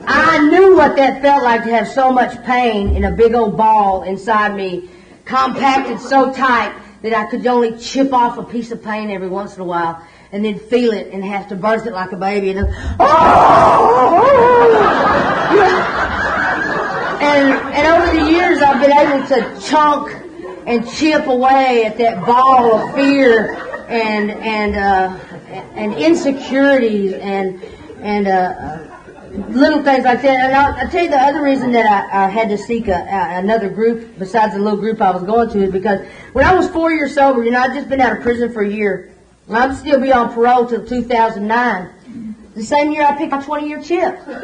I knew what that felt like to have so much pain in a big old ball inside me, compacted so tight that I could only chip off a piece of pain every once in a while, and then feel it and have to burst it like a baby, and then, and over the years I've been able to chunk and chip away at that ball of fear and insecurities and little things like that. And I'll tell you the other reason that I had to seek another group besides the little group I was going to is because when I was 4 years sober, you know, I'd just been out of prison for a year. And I'd still be on parole till 2009. The same year I picked my 20-year chip. Won't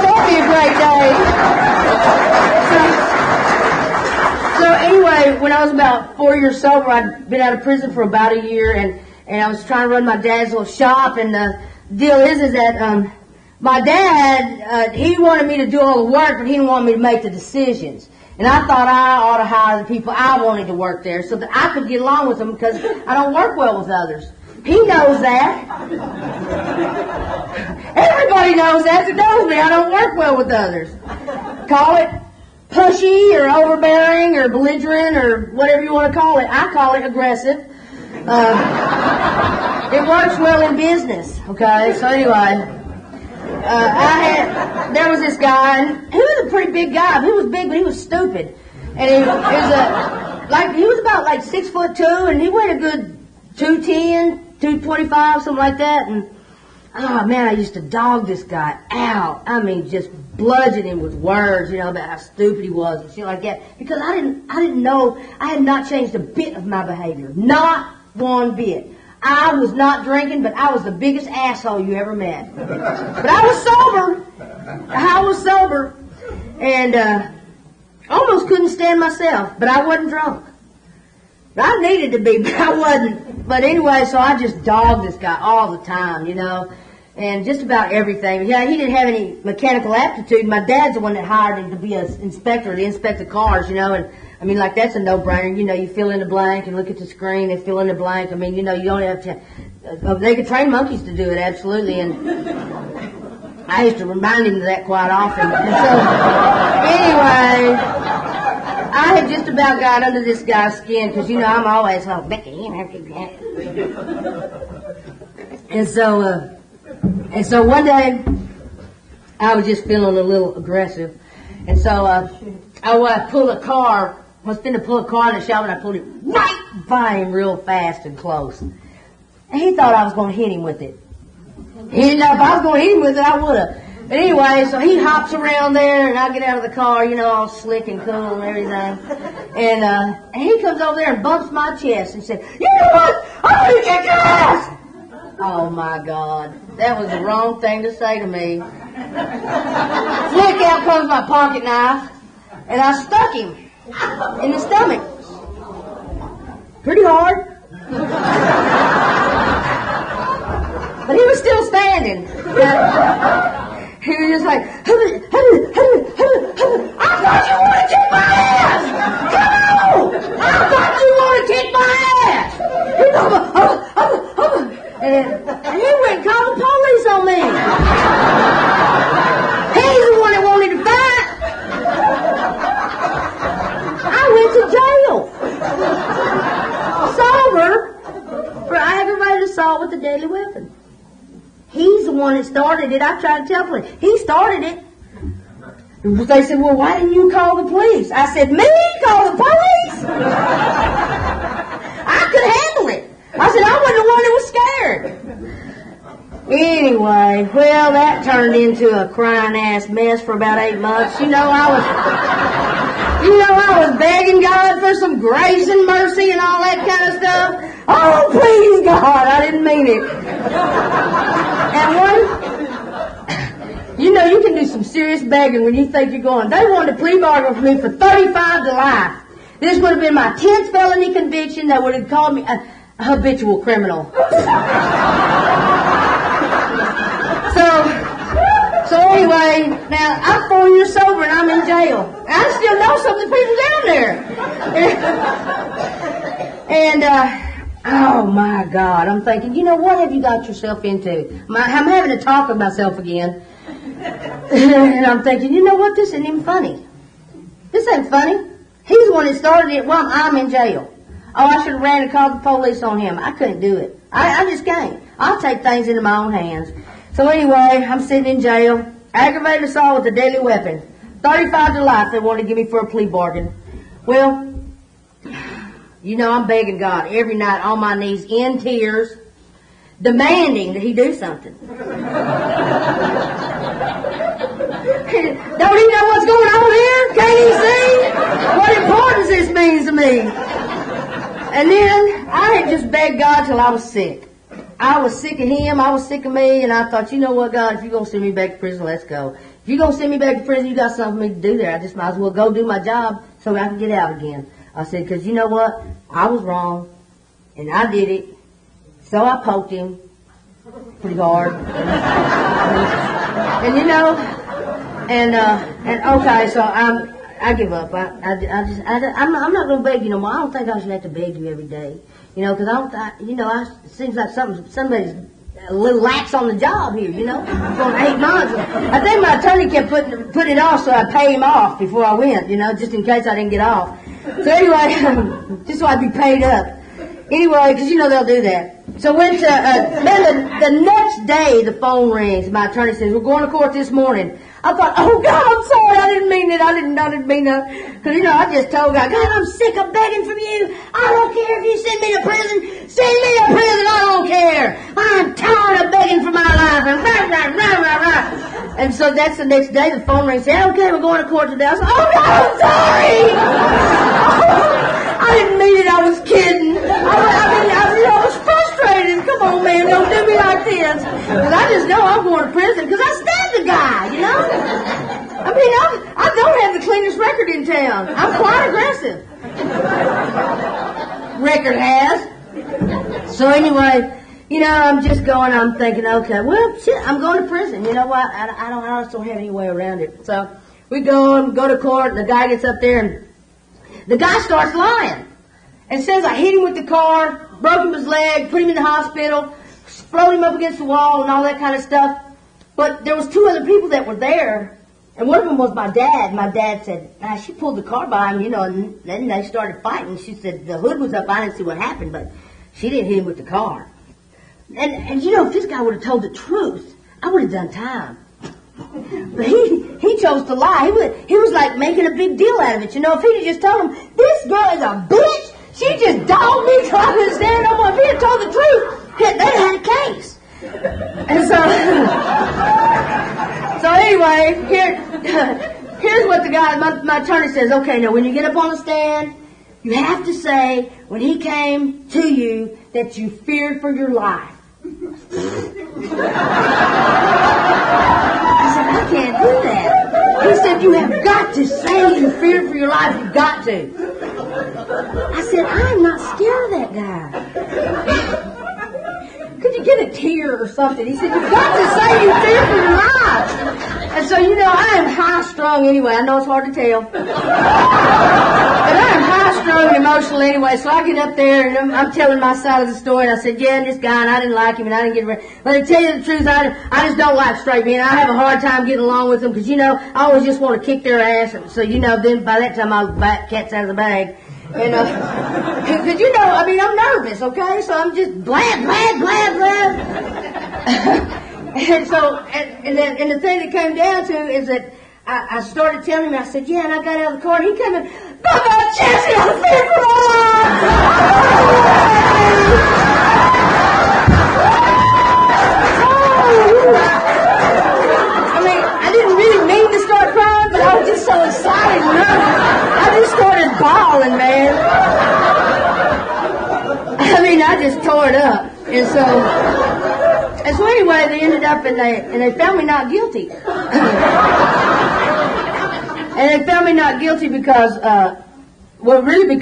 that be a great day? So anyway, when I was about 4 years sober, I'd been out of prison for about a year, and I was trying to run my dad's little shop, and the deal is that my dad, he wanted me to do all the work, but he didn't want me to make the decisions. And I thought I ought to hire the people I wanted to work there so that I could get along with them because I don't work well with others. He knows that. Everybody knows that knows me. I don't work well with others. Call it pushy or overbearing or belligerent or whatever you want to call it. I call it aggressive. It works well in business, okay? So anyway, there was this guy, and he was a pretty big guy. He was big, but he was stupid. And he was about like 6'2", and he weighed a good 210, 225, something like that. And oh man, I used to dog this guy out. I mean, just bludgeon him with words, about how stupid he was and shit like that. Because I didn't know, I had not changed a bit of my behavior. Not one bit. I was not drinking, but I was the biggest asshole you ever met. But I was sober. And, almost couldn't stand myself, but I wasn't drunk. I needed to be, but I wasn't. But anyway, so I just dogged this guy all the time, and just about everything. Yeah, he didn't have any mechanical aptitude. My dad's the one that hired him to be an inspector, to inspect the cars, and I mean, like, that's a no-brainer. You fill in the blank and look at the screen and fill in the blank. I mean, you don't have to, they could train monkeys to do it, absolutely, and I used to remind him of that quite often. And so, anyway, I had just about got under this guy's skin because, I'm always like, Becky, And so one day, I was just feeling a little aggressive. And so I pulled a car, I was going to pull a car in the shower, and I pulled it right by him real fast and close. And he thought I was going to hit him with it. He didn't know if I was going to hit him with it, I would have. But anyway, so he hops around there, and I get out of the car, all slick and cool and everything. And he comes over there and bumps my chest and said, "You know what? I'm going to kick your ass!" Oh, my God. That was the wrong thing to say to me. Flick, out comes my pocket knife, and I stuck him in the stomach. Pretty hard. But he was still standing. He was just like, I thought you wanted to kick my ass! Come on! I thought you wanted to kick my ass! And he went and called the police on me. He's the one that wanted to fight. I went to jail. Sober for aggravated assault with a deadly weapon. He's the one that started it. I tried to tell police. He started it. They said, well, why didn't you call the police? I said, me? Call the police? I could handle it. I said, I wasn't the one that was scared. Anyway, well, that turned into a crying-ass mess for about 8 months. I was begging God for some grace and mercy and all that kind of stuff. Oh, please, God, I didn't mean it. And you can do some serious begging when you think you're going. They wanted a plea bargain for me for 35 to life. This would have been my 10th felony conviction. That would have called me a habitual criminal. So anyway, now I'm 4 years sober and I'm in jail. I still know some of the people down there. And oh my God, I'm thinking, what have you got yourself into? I'm having to talk with myself again. And I'm thinking, what, this isn't even funny. This ain't funny. He's the one that started it while I'm in jail. Oh, I should have ran and called the police on him. I couldn't do it. I just can't. I'll take things into my own hands. So anyway, I'm sitting in jail. Aggravated assault with a deadly weapon. 35 to life they wanted to give me for a plea bargain. Well, I'm begging God every night on my knees in tears, demanding that he do something. Don't he know what's going on here? Can't he see what importance this means to me? And then I had just begged God till I was sick. I was sick of him, I was sick of me, and I thought, you know what, God, if you're going to send me back to prison, let's go. If you're going to send me back to prison, you got something for me to do there. I just might as well go do my job so I can get out again. I said, because you know what? I was wrong, and I did it. So I poked him pretty hard. And okay, so I give up. I'm not going to beg you no more. I don't think I should have to beg you every day. Because it seems like somebody's a little lax on the job here, for 8 months. I think my attorney kept putting it off so I'd pay him off before I went, just in case I didn't get off. So anyway, just so I'd be paid up. Anyway, because they'll do that. So went to, then the next day the phone rings. My attorney says, we're going to court this morning. I thought, oh God, I'm sorry, I didn't mean it. I didn't mean that. Because, I just told God, I'm sick of begging from you. I don't care if you send me to prison. Send me to prison. I don't care. I'm tired of begging for my life. And rah, rah, rah, rah, rah. And so that's the next day. The phone rings. Said, okay, we're going to court today. I said, oh, no, I'm sorry. I didn't mean it. I was kidding. I was frustrated. Come on, man. Don't do me like this. Because I just know I'm going to prison because I stabbed the guy, I don't have the cleanest record in town. I'm quite aggressive. Record has. So anyway, I'm just going, I'm thinking, okay, well, shit, I'm going to prison. You know what? I just don't have any way around it. So we go to court, and the guy gets up there, and the guy starts lying and says I hit him with the car, broke him his leg, put him in the hospital, floated him up against the wall and all that kind of stuff. But there was two other people that were there, and one of them was my dad. My dad said, she pulled the car by him, and then they started fighting. She said the hood was up. I didn't see what happened, but she didn't hit him with the car. And if this guy would have told the truth, I would have done time. But he chose to lie. He was like making a big deal out of it. If he'd have just told him, this girl is a bitch, she just dogged me till I was there no more. If he'd have told the truth, they'd have had a case. And so anyway, here's what the guy, my attorney says, okay, now when you get up on the stand, you have to say, when he came to you, that you feared for your life. I said, I can't do that. He said, you have got to say you feared for your life. You've got to. I said, I'm not scared of that guy. Could you get a tear or something? He said, you've got to say you fear for your life. And so, I am high-strung anyway. I know it's hard to tell. But I am high-strung and emotional anyway. So I get up there and I'm telling my side of the story. And I said, yeah, this guy, and I didn't like him, and I didn't get rid. But to tell you the truth, I just don't like straight men. I have a hard time getting along with them because, I always just want to kick their ass. And so, then by that time, I'll bat cats out of the bag. And, because, I'm nervous, okay? So I'm just blab. And so, and the thing that came down to is that I started telling him, I said, yeah, and I got out of the car, and he came in, Baba, Jesse, I'm fear for my life! I didn't really mean to start crying, but I was just so excited and nervous. I just started bawling, man. I just tore it up. And so anyway, they ended up and they found me not guilty. And they found me not guilty because, what I really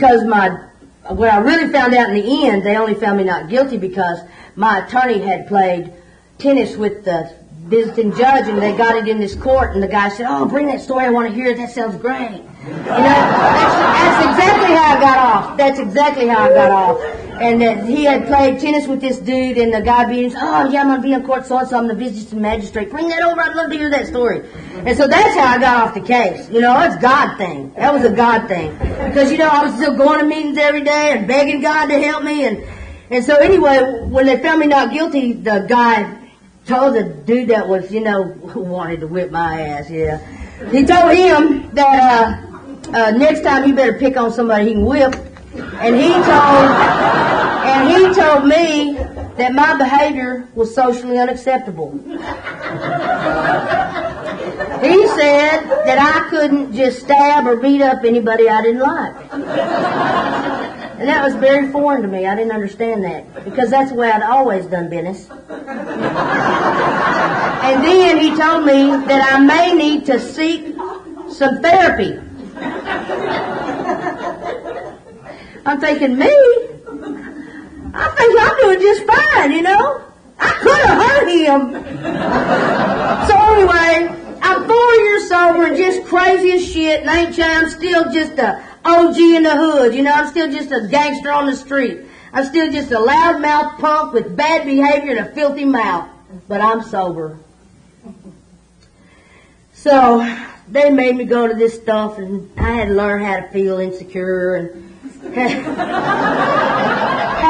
found out in the end, they only found me not guilty because my attorney had played tennis with the visiting judge, and they got it in this court, and the guy said, oh, bring that story, I want to hear it, that sounds great. That's exactly how I got off. That's exactly how I got off. And he had played tennis with this dude, and the guy being, oh, yeah, I'm going to be in court so-and-so, I'm the visiting magistrate. Bring that over, I'd love to hear that story. And so that's how I got off the case. It's a God thing. That was a God thing. Because, I was still going to meetings every day and begging God to help me. And so anyway, when they found me not guilty, the guy told the dude that was, who wanted to whip my ass, yeah. He told him that next time he better pick on somebody he can whip. And he told me that my behavior was socially unacceptable. He said that I couldn't just stab or beat up anybody I didn't like. And that was very foreign to me. I didn't understand that because that's the way I'd always done business. And then he told me that I may need to seek some therapy. I'm thinking, me? I think I'm doing just fine, I could have hurt him. So anyway, I'm 4 years sober and just crazy as shit, and I'm still just a OG in the hood, I'm still just a gangster on the street. I'm still just a loudmouth punk with bad behavior and a filthy mouth. But I'm sober. So they made me go to this stuff, and I had to learn how to feel insecure, and had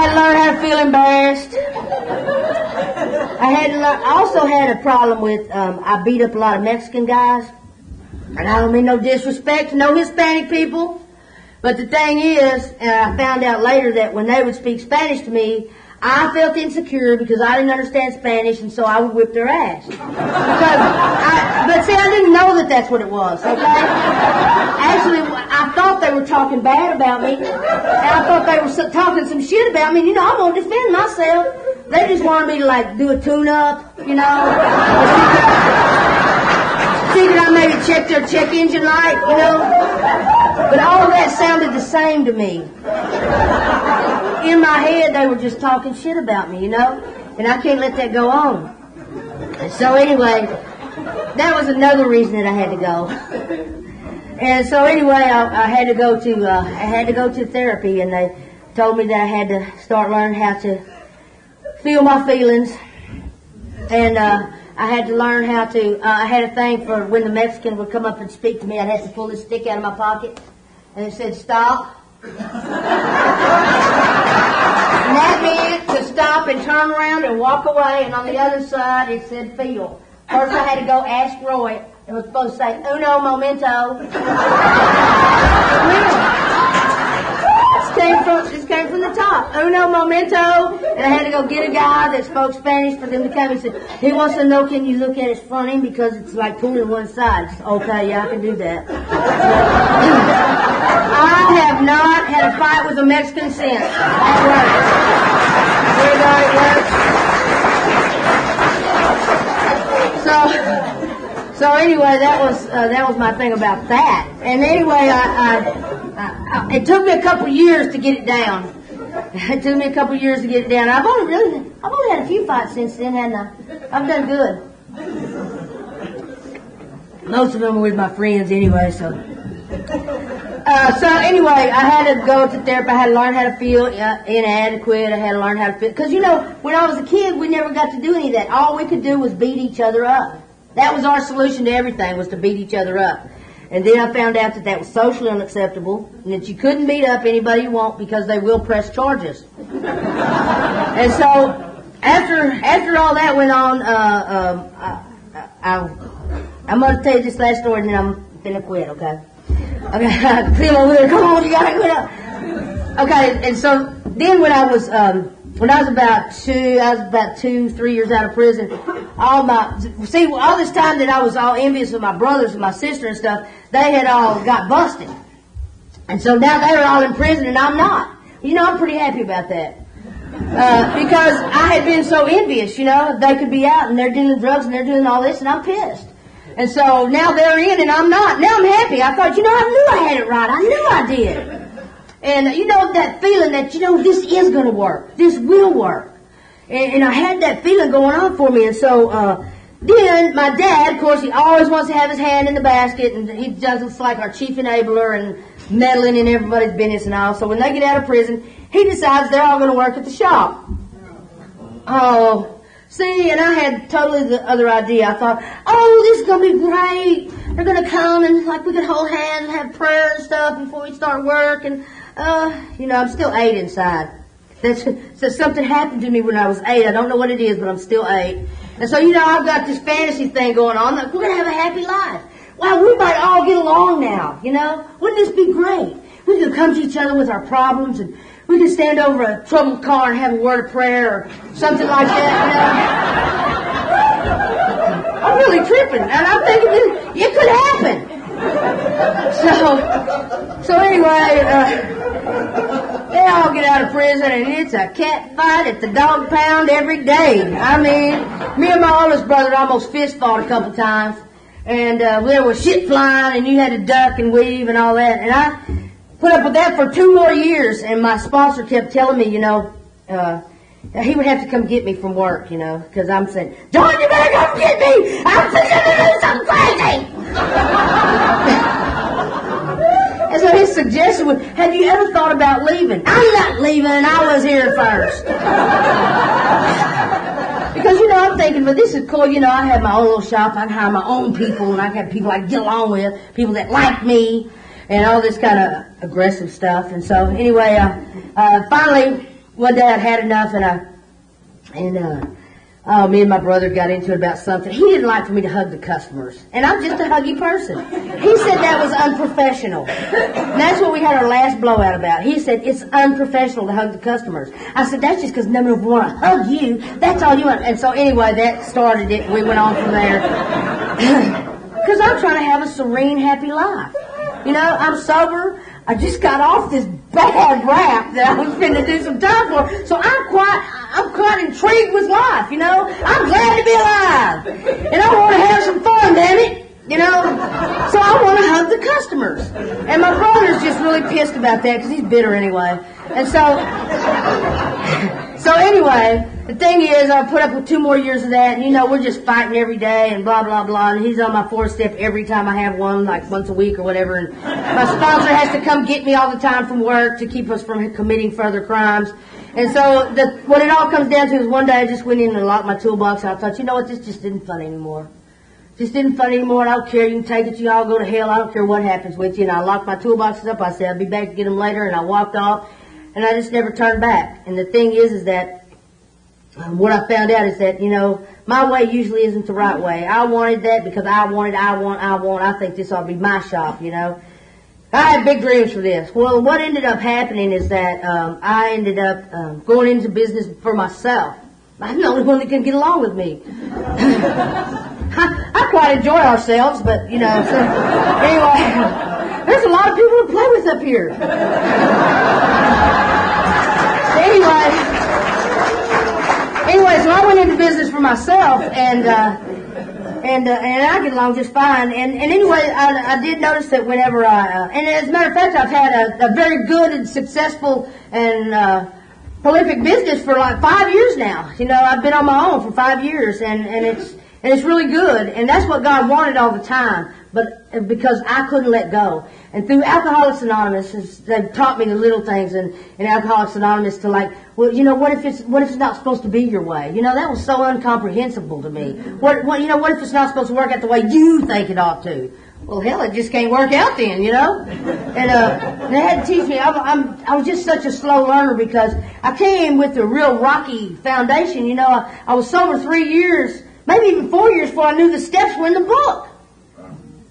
to learn how to feel embarrassed. I also had a problem with, I beat up a lot of Mexican guys. And I don't mean no disrespect to no Hispanic people, but the thing is, and I found out later that when they would speak Spanish to me, I felt insecure because I didn't understand Spanish, and so I would whip their ass. But see, I didn't know that that's what it was, okay? Actually, I thought they were talking bad about me, and I thought they were talking some shit about me. You know, I'm going to defend myself. They just wanted me to, like, do a tune-up, you know? See that I maybe check their check engine light, you know? But all of that sounded the same to me. In my head, they were just talking shit about me, you know? And I can't let that go on. And so anyway, that was another reason that I had to go. And so anyway, I had to go to therapy, and they told me that I had to start learning how to feel my feelings. And I had to learn how to, I had a thing for when the Mexican would come up and speak to me, I'd have to pull this stick out of my pocket, and it said, stop. And that meant to stop and turn around and walk away, and on the other side it said feel. First I had to go ask Roy. It was supposed to say, uno momento. This came from the top. Uno momento. And I had to go get a guy that spoke Spanish for them to come. He said, he wants to know, can you look at his front end because it's like pulling one side. I said, okay, yeah, I can do that. I have not had a fight with a Mexican since. That works. So anyway, that was my thing about that. And anyway, it took me a couple years to get it down. It took me a couple years to get it down. I've only had a few fights since then, haven't I? I've done good. Most of them were with my friends anyway, so anyway, I had to go to therapy. I had to learn how to feel inadequate. I had to learn how to feel, because you know, when I was a kid, we never got to do any of that. All we could do was beat each other up. That was our solution to everything, was to beat each other up. And then I found out that was socially unacceptable, and that you couldn't beat up anybody you want because they will press charges. And so, after all that went on, I'm going to tell you this last story, and then I'm going to quit, okay? Okay, feel over there, come on, you got to quit up. Okay, and so then when I was about 2-3 years out of prison, all this time that I was all envious of my brothers and my sister and stuff, they had all got busted. And so now they were all in prison and I'm not. You know, I'm pretty happy about that. Because I had been so envious, you know, they could be out and they're doing drugs and they're doing all this and I'm pissed. And so now they're in and I'm not. Now I'm happy. I thought, you know, I knew I had it right. I knew I did. And, you know, that feeling that, you know, this is going to work. This will work. And I had that feeling going on for me. And so then my dad, of course, he always wants to have his hand in the basket. And he does it's like our chief enabler and meddling in everybody's business and all. So when they get out of prison, he decides they're all going to work at the shop. Oh, see, and I had totally the other idea. I thought, oh, this is going to be great. They're going to come and, like, we could hold hands and have prayer and stuff before we start work. And, you know, I'm still 8 inside. So something happened to me when I was 8. I don't know what it is, but I'm still 8. And so, you know, I've got this fantasy thing going on. Like, we're going to have a happy life. Wow, we might all get along now, you know. Wouldn't this be great? We could come to each other with our problems, and we could stand over a troubled car and have a word of prayer or something like that, you know. I'm really tripping, and I'm thinking it could happen. So anyway, they all get out of prison, and it's a cat fight at the dog pound every day. I mean, me and my oldest brother almost fist fought a couple times, and there was shit flying, and you had to duck and weave and all that. And I put up with that for 2 more years, and my sponsor kept telling me, you know, he would have to come get me from work, you know, because I'm saying, John, you better come get me! I'm fixing to do something crazy! And so his suggestion was, have you ever thought about leaving? I'm not leaving, I was here first. Because, you know, I'm thinking, well, this is cool, you know, I have my own little shop, I can hire my own people, and I can have people I can get along with, people that like me, and all this kind of aggressive stuff. And so, anyway, finally, one day I'd had enough, and Oh, me and my brother got into it about something. He didn't like for me to hug the customers. And I'm just a huggy person. He said that was unprofessional. And that's what we had our last blowout about. He said, it's unprofessional to hug the customers. I said, that's just because none of them want to hug you. That's all you want. And so anyway, that started it. We went on from there. Because I'm trying to have a serene, happy life. You know, I'm sober. I just got off this bad rap that I was going to do some time for. So I'm quite intrigued with life, you know. I'm glad to be alive. And I want to have some fun, damn it. You know. So I want to hug the customers. And my brother's just really pissed about that because he's bitter anyway. And so anyway, the thing is, I put up with 2 more years of that, and you know, we're just fighting every day and blah, blah, blah, and he's on my 4th step every time I have one, like once a week or whatever, and my sponsor has to come get me all the time from work to keep us from committing further crimes. And so what it all comes down to is one day I just went in and locked my toolbox, and I thought, you know what, this just isn't fun anymore. Just isn't fun anymore, and I don't care, you can take it, you all go to hell, I don't care what happens with you. And I locked my toolboxes up, I said I'll be back to get them later, and I walked off, and I just never turned back. And the thing is that what I found out is that, you know, my way usually isn't the right way. I wanted that because I think this ought to be my shop, you know. I had big dreams for this. Well, what ended up happening is that I ended up going into business for myself. I'm the only one that can get along with me. I quite enjoy ourselves, but, you know, so, anyway, there's a lot of people to play with up here. Anyway, so I went into business for myself, and I get along just fine. And anyway, I did notice that whenever and as a matter of fact, I've had a very good and successful and prolific business for like 5 years now. You know, I've been on my own for 5 years, and it's really good. And that's what God wanted all the time, but because I couldn't let go. And through Alcoholics Anonymous, they've taught me the little things in Alcoholics Anonymous to like, well, you know, what if it's not supposed to be your way? You know, that was so incomprehensible to me. What if it's not supposed to work out the way you think it ought to? Well, hell, it just can't work out then, you know. And they had to teach me. I was just such a slow learner because I came with a real rocky foundation. You know, I was sober 3 years, maybe even 4 years before I knew the steps were in the book.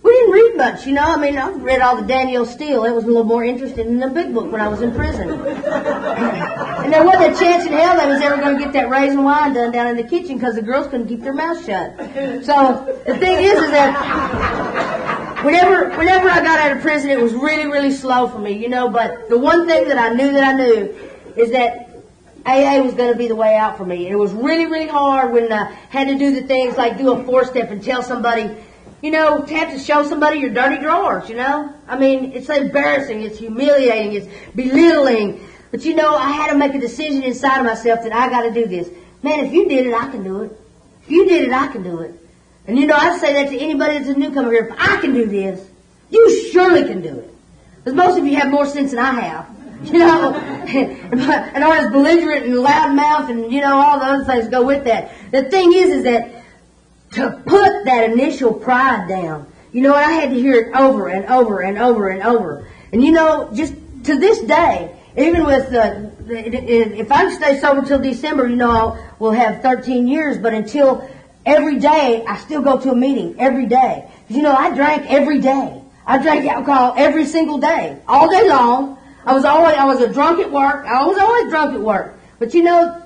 We didn't read much, you know. I mean, I read all the Danielle Steele. It was a little more interesting than the big book when I was in prison. And there wasn't a chance in hell they was ever going to get that raisin wine done down in the kitchen because the girls couldn't keep their mouths shut. So the thing is that whenever I got out of prison, it was really, really slow for me, you know. But the one thing that I knew is that AA was going to be the way out for me. And it was really, really hard when I had to do the things like do a 4-step and tell somebody, you know, to have to show somebody your dirty drawers, you know. I mean, it's embarrassing, it's humiliating, it's belittling. But, you know, I had to make a decision inside of myself that I got to do this. Man, if you did it, I can do it. If you did it, I can do it. And, you know, I say that to anybody that's a newcomer here. If I can do this, you surely can do it. Because most of you have more sense than I have. You know, and aren't as belligerent and loud mouth and, you know, all the other things go with that. The thing is that to put that initial pride down, you know, I had to hear it over and over and over and over. And, you know, just to this day, even with if I stay sober till December, you know, we'll have 13 years, but until every day, I still go to a meeting every day. You know, I drank every day. I drank alcohol every single day, all day long. I was a drunk at work. I was always drunk at work. But, you know,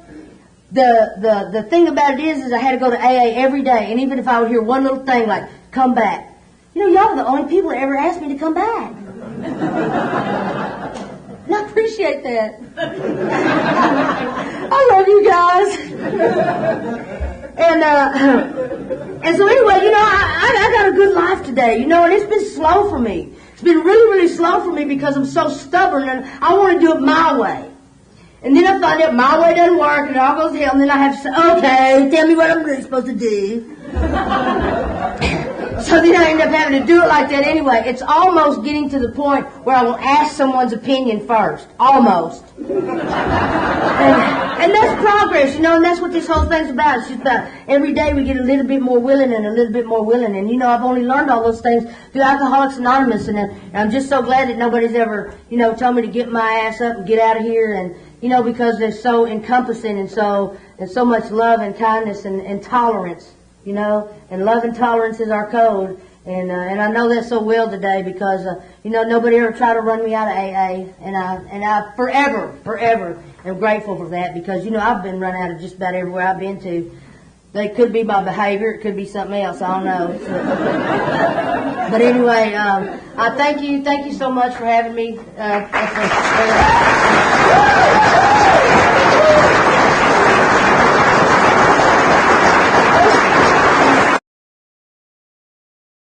the thing about it is I had to go to AA every day, and even if I would hear one little thing like, come back. You know, y'all are the only people that ever asked me to come back. And I appreciate that. I love you guys. And so anyway, you know, I got a good life today, you know, and it's been slow for me. It's been really, really slow for me because I'm so stubborn and I want to do it my way. And then I find out my way doesn't work and it all goes to hell, and then I have to say, okay, tell me what I'm really supposed to do. So then I end up having to do it like that anyway. It's almost getting to the point where I will ask someone's opinion first. Almost. And that's progress, you know, and that's what this whole thing's about. It's just about every day we get a little bit more willing and a little bit more willing. And, you know, I've only learned all those things through Alcoholics Anonymous. And I'm just so glad that nobody's ever, you know, told me to get my ass up and get out of here. And, because they're so encompassing and so much love and kindness and tolerance, and love and tolerance is our code. And I know that so well today because, nobody ever tried to run me out of AA, and I forever am grateful for that because, I've been run out of just about everywhere I've been to. It could be my behavior, it could be something else, I don't know. But anyway, I thank you so much for having me.